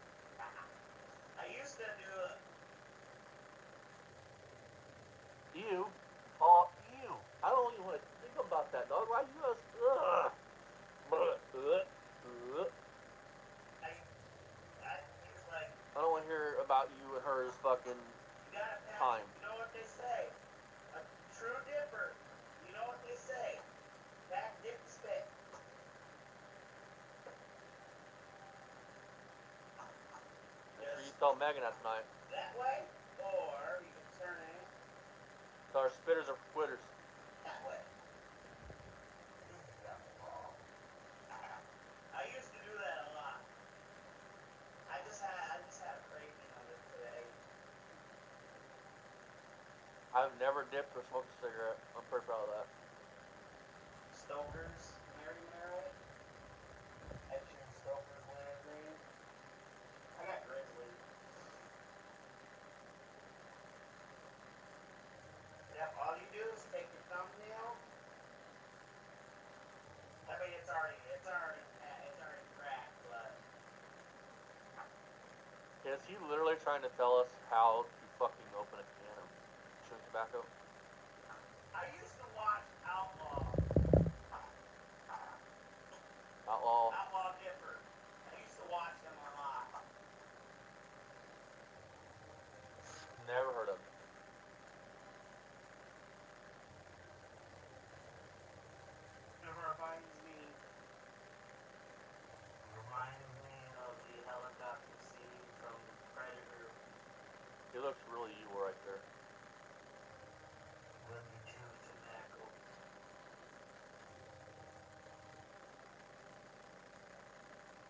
S2: I used to do it.
S1: You, Paul, you. I don't even want to think about that, dog. Why you just, ugh.
S2: It's like,
S1: I don't want to hear about you and hers fucking
S2: you gotta pass.
S1: time.
S2: You know what they say? A true dipper. You know what they say? Back dip spit.
S1: Make sure you tell Megan that tonight.
S2: That way, or you can turn it
S1: Tell her spitters are for quitters.
S2: that way. I used to do that a lot. I just had a craving of it today.
S1: I've never dipped or smoked a cigarette. I'm pretty proud of that.
S2: Stoker's, Mary Mary. Extra Stoker's wintergreen. I got Grizzly. Yep, all you do is take your thumbnail. I mean, it's already cracked, but
S1: Is he literally trying to tell us how to fucking open a can of chewing tobacco?
S2: I used to watch Outlaw Dipper. I used to watch him a lot.
S1: Never heard of him.
S2: It reminds me of the helicopter scene from Predator.
S1: He looks really evil right there.
S2: When you chew tobacco.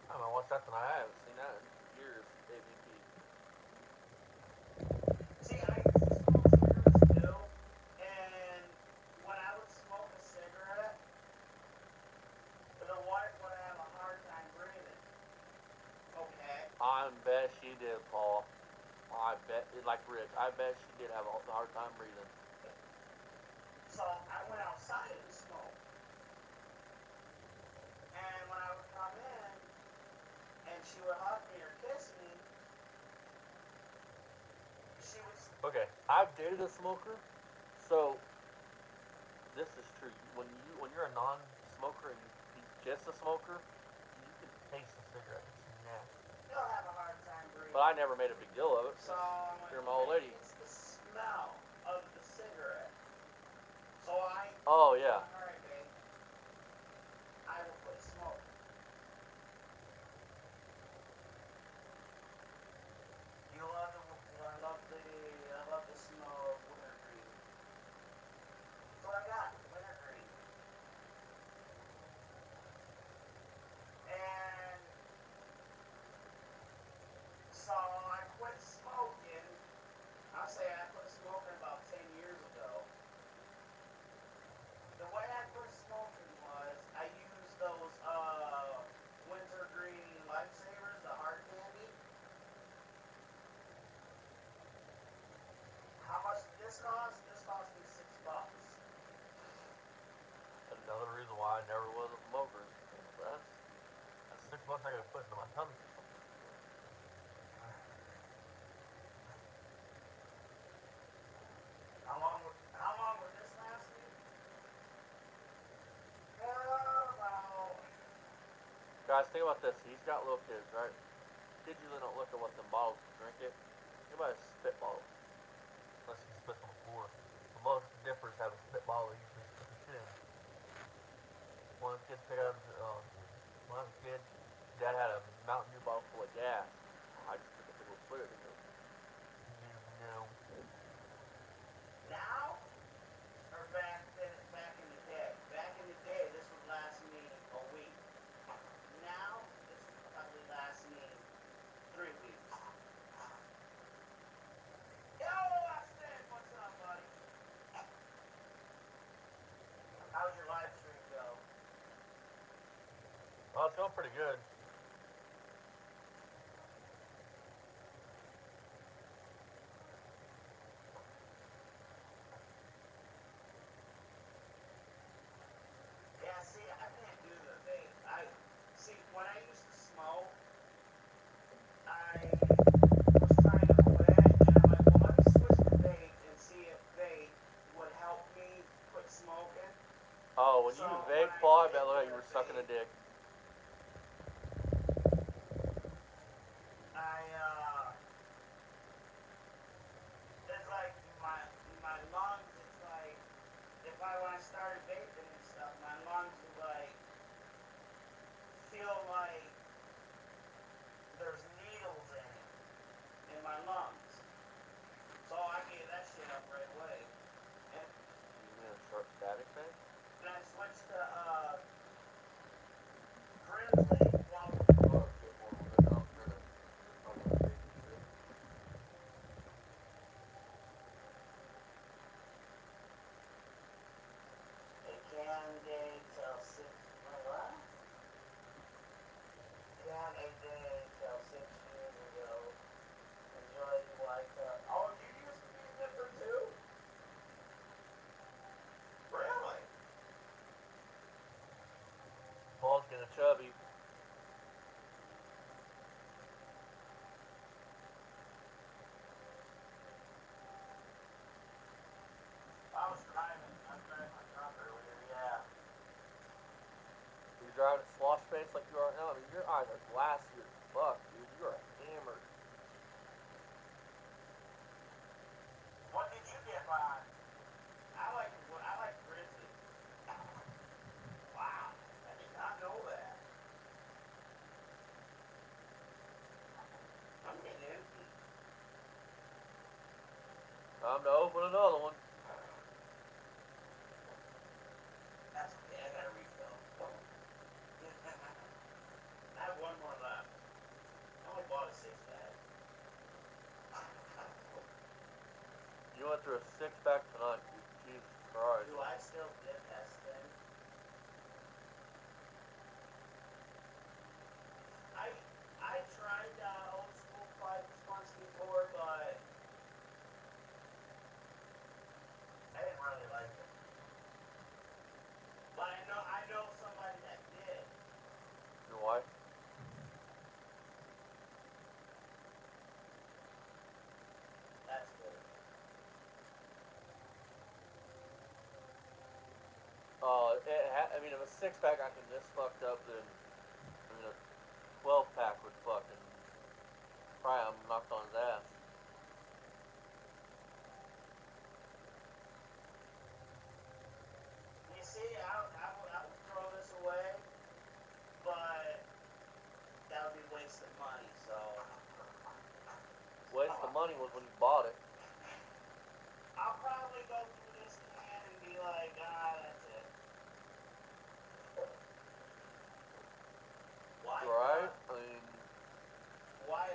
S1: I don't know, what's that tonight? I haven't seen that in years. AVP.
S2: See, I used to smoke cigarettes too, and when I would smoke a cigarette, the wife would have a hard time breathing. Okay.
S1: I bet she did, Paul. I bet, like Rich, I bet she did have a hard time breathing.
S2: So I went outside and smoked. she would hug me or kiss me, she would.
S1: Okay, I've dated a smoker, so this is true. When you're a non-smoker and you kiss a smoker, you can taste the cigarette. It's nasty.
S2: You'll have a hard time breathing.
S1: But I never made a big deal of it.
S2: So
S1: You're my old lady.
S2: it's the smell of the cigarette. So I.
S1: Oh yeah.
S2: All right, babe. I will quit smoking. You love the. I love the smell of wintergreen. That's what I got. Wintergreen. And so I quit smoking. I'll say I quit smoking about 10 years ago. The way I quit smoking was I used those wintergreen lifesavers, the hard candy. How much did this cost? This cost me $6.
S1: Another reason why I never was a smoker. That's $6 I gotta put into my tummy.
S2: How long would this last me? About.
S1: Guys, think about this. He's got little kids, right? Kids usually don't look at what's in bottles to drink it. Think about a spit bottle. Unless he spits on the floor. But most dippers have a spit bottle that usually spit the shit in. One of the kids picked up, when I was a kid, Dad had a Mountain Dew bottle full of gas. I just took a big old swig of it. No.
S2: Now? Or back in the day? Back in the day, this would last me a week. Now, this would probably last me 3 weeks. Yo, Austin! What's up, buddy? How's your live stream go?
S1: Oh, it's going pretty good.
S2: Yeah, see, I can't do the vape. When I used to smoke, I was trying to quit, and I'm like, well, let me switch to vape and see if vape would help me quit smoking.
S1: Oh, when
S2: So,
S1: you
S2: when
S1: vape,
S2: I
S1: Paul, I
S2: did
S1: bet look like
S2: quit
S1: you were sucking a
S2: vape,
S1: dick.
S2: it's like my lungs, it's like, when I started vaping and stuff, my lungs would like, feel like there's needles in my lungs. So I gave that shit up right away. And
S1: You mean a short static thing?
S2: then I switched to Grinsley. Well, a can day till 6. What? Can a day till 6 years ago. Enjoy the white cup. Oh, you used to be a nipper too? Really?
S1: Paul's getting chubby.
S2: I was driving my truck earlier, yeah.
S1: You're driving a slosh face like you are now. I mean, your eyes are glassy as fuck, dude. You are hammered.
S2: What did you get on? I like Grizzly. Wow, I did not know that. I'm getting empty.
S1: Time to open another one.
S2: That's okay, I got a refill. I have one more left. I only bought a 6-pack.
S1: You went through a 6-pack tonight, dude. Jesus Christ.
S2: Do I still dip S then? I tried old school pipes once before, but I didn't really like it. But I know somebody that did.
S1: Your wife? I mean, if a 6-pack got him this fucked up, then I mean, a 12-pack would fucking probably have him knocked on his ass.
S2: You see, I would throw this away, but that would be wasted money. So
S1: Waste the money was when you bought it.
S2: I'll probably go through this can and be like, that's it. Why?
S1: Right? I mean,
S2: Why?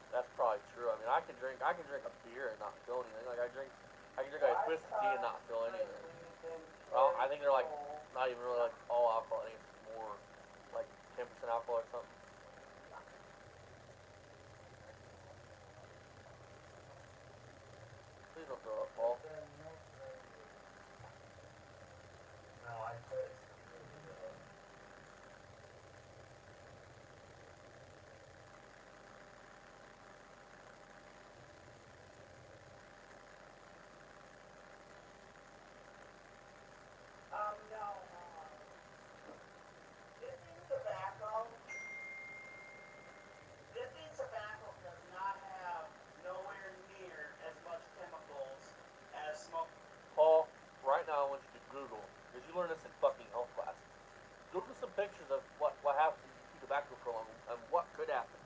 S1: that's probably true. I mean, I can drink a beer and not feel anything. Like I can drink like a twisted tea and not feel anything. Well, I think they're like not even really like all alcohol. I think it's more like 10% alcohol or something. Please don't throw up, Paul.
S2: No, I could. No. Dipping tobacco does not have nowhere near as much chemicals as smoke.
S1: Paul, right now I want you to Google, because you learned this in fucking health class. Google some pictures of what happens if you chew tobacco for long and what could happen.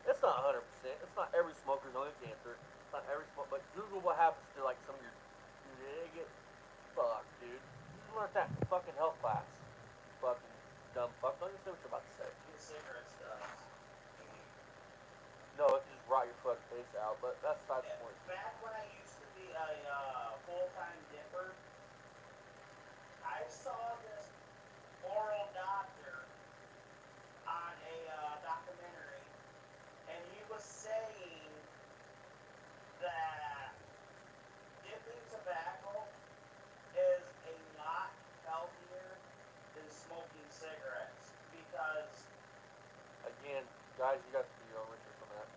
S1: It's not 100%. It's not every smoker's going to get cancer. It's not every smoke, but Google what happens to like some of your nigga. Fuck, dude. You learned that in fucking health class. Fucking dumb fuck. Don't even say what you're about to say.
S2: Your cigarettes does.
S1: No, it can just rot your fucking face out, but that's side
S2: Yeah,
S1: point.
S2: back when I used to be a full-time dipper, I saw this oral doctor on a documentary, and he was saying that dipping tobacco is a lot healthier than smoking cigarettes because
S1: Again, guys, you got to do your own research on that.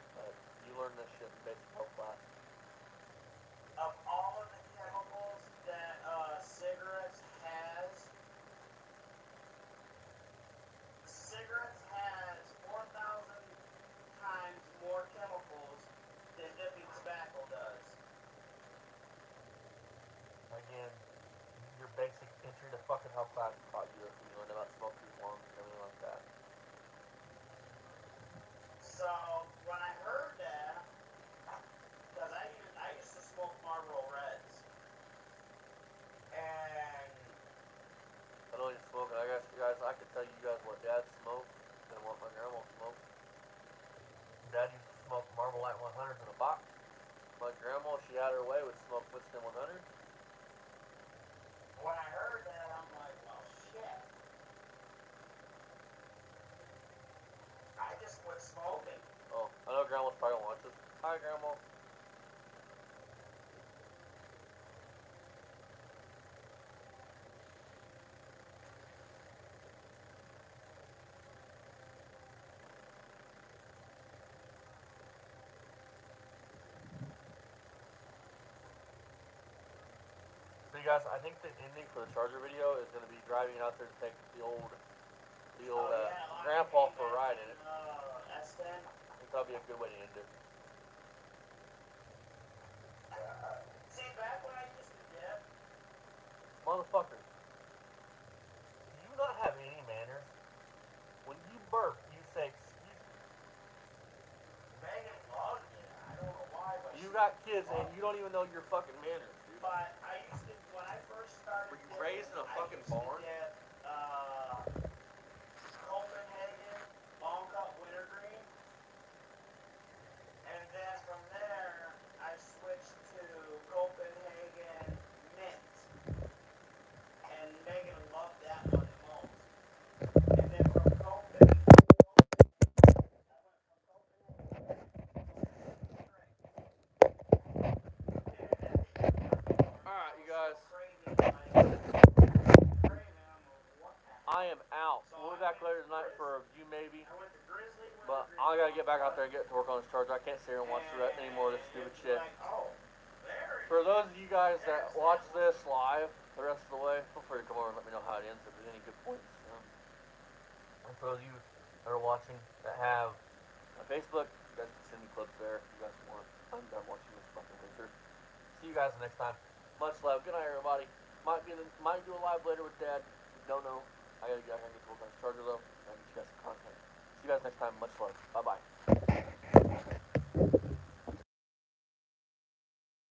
S1: You learned this shit in basic health class.
S2: of all of the chemicals that cigarettes has 4,000 times more chemicals than dipping tobacco does.
S1: Again, your basic entry to fucking health class taught you if you learned about smoking lungs and everything like that.
S2: So when I heard that, because I used to smoke Marlboro Reds, and
S1: I don't even smoke it. I guess, guys, I could tell you guys what Dad smoked and what my grandma smoked. Dad used to smoke Marlboro Light 100s in a box. My grandma, she had her way, would smoke Winston 100s.
S2: when I heard that, I'm like, well, shit. I just quit smoking.
S1: Oh, I know Grandma's probably gonna watch this. Hi, Grandma. So you guys, I think the ending for the Charger video is gonna be driving out there to take the old grandpa for a ride in it.
S2: S10.
S1: I think that'll be a good way to end it.
S2: See, back when I used to dip,
S1: Motherfucker, do you not have any manners? When you burp, you say excuse me.
S2: Megan loved it. I don't know why, but
S1: You got kids and you don't even know your fucking manners, dude.
S2: But I used to, when I first started.
S1: Were you raised in a fucking barn?
S2: Dip, Copenhagen, long cut wintergreen, and then from there I switched to Copenhagen mint, and Megan loved that one the most. And then from Copenhagen.
S1: Alright, you guys.
S2: Crazy.
S1: I gotta get back out there and get to work on this charger. I can't sit here and watch any more of this stupid shit. For those of you guys that watch this live the rest of the way, feel free to come over and let me know how it ends, if there's any good points. And for those of you that are watching that have on Facebook, you guys can send me clips there if you guys want. I'm done watching this fucking picture. See you guys next time. Much love. Good night, everybody. Might do a live later with Dad. Don't know. I gotta get out here and get to work on this charger though. And get you guys some content. See you guys next time. Much love. Bye bye.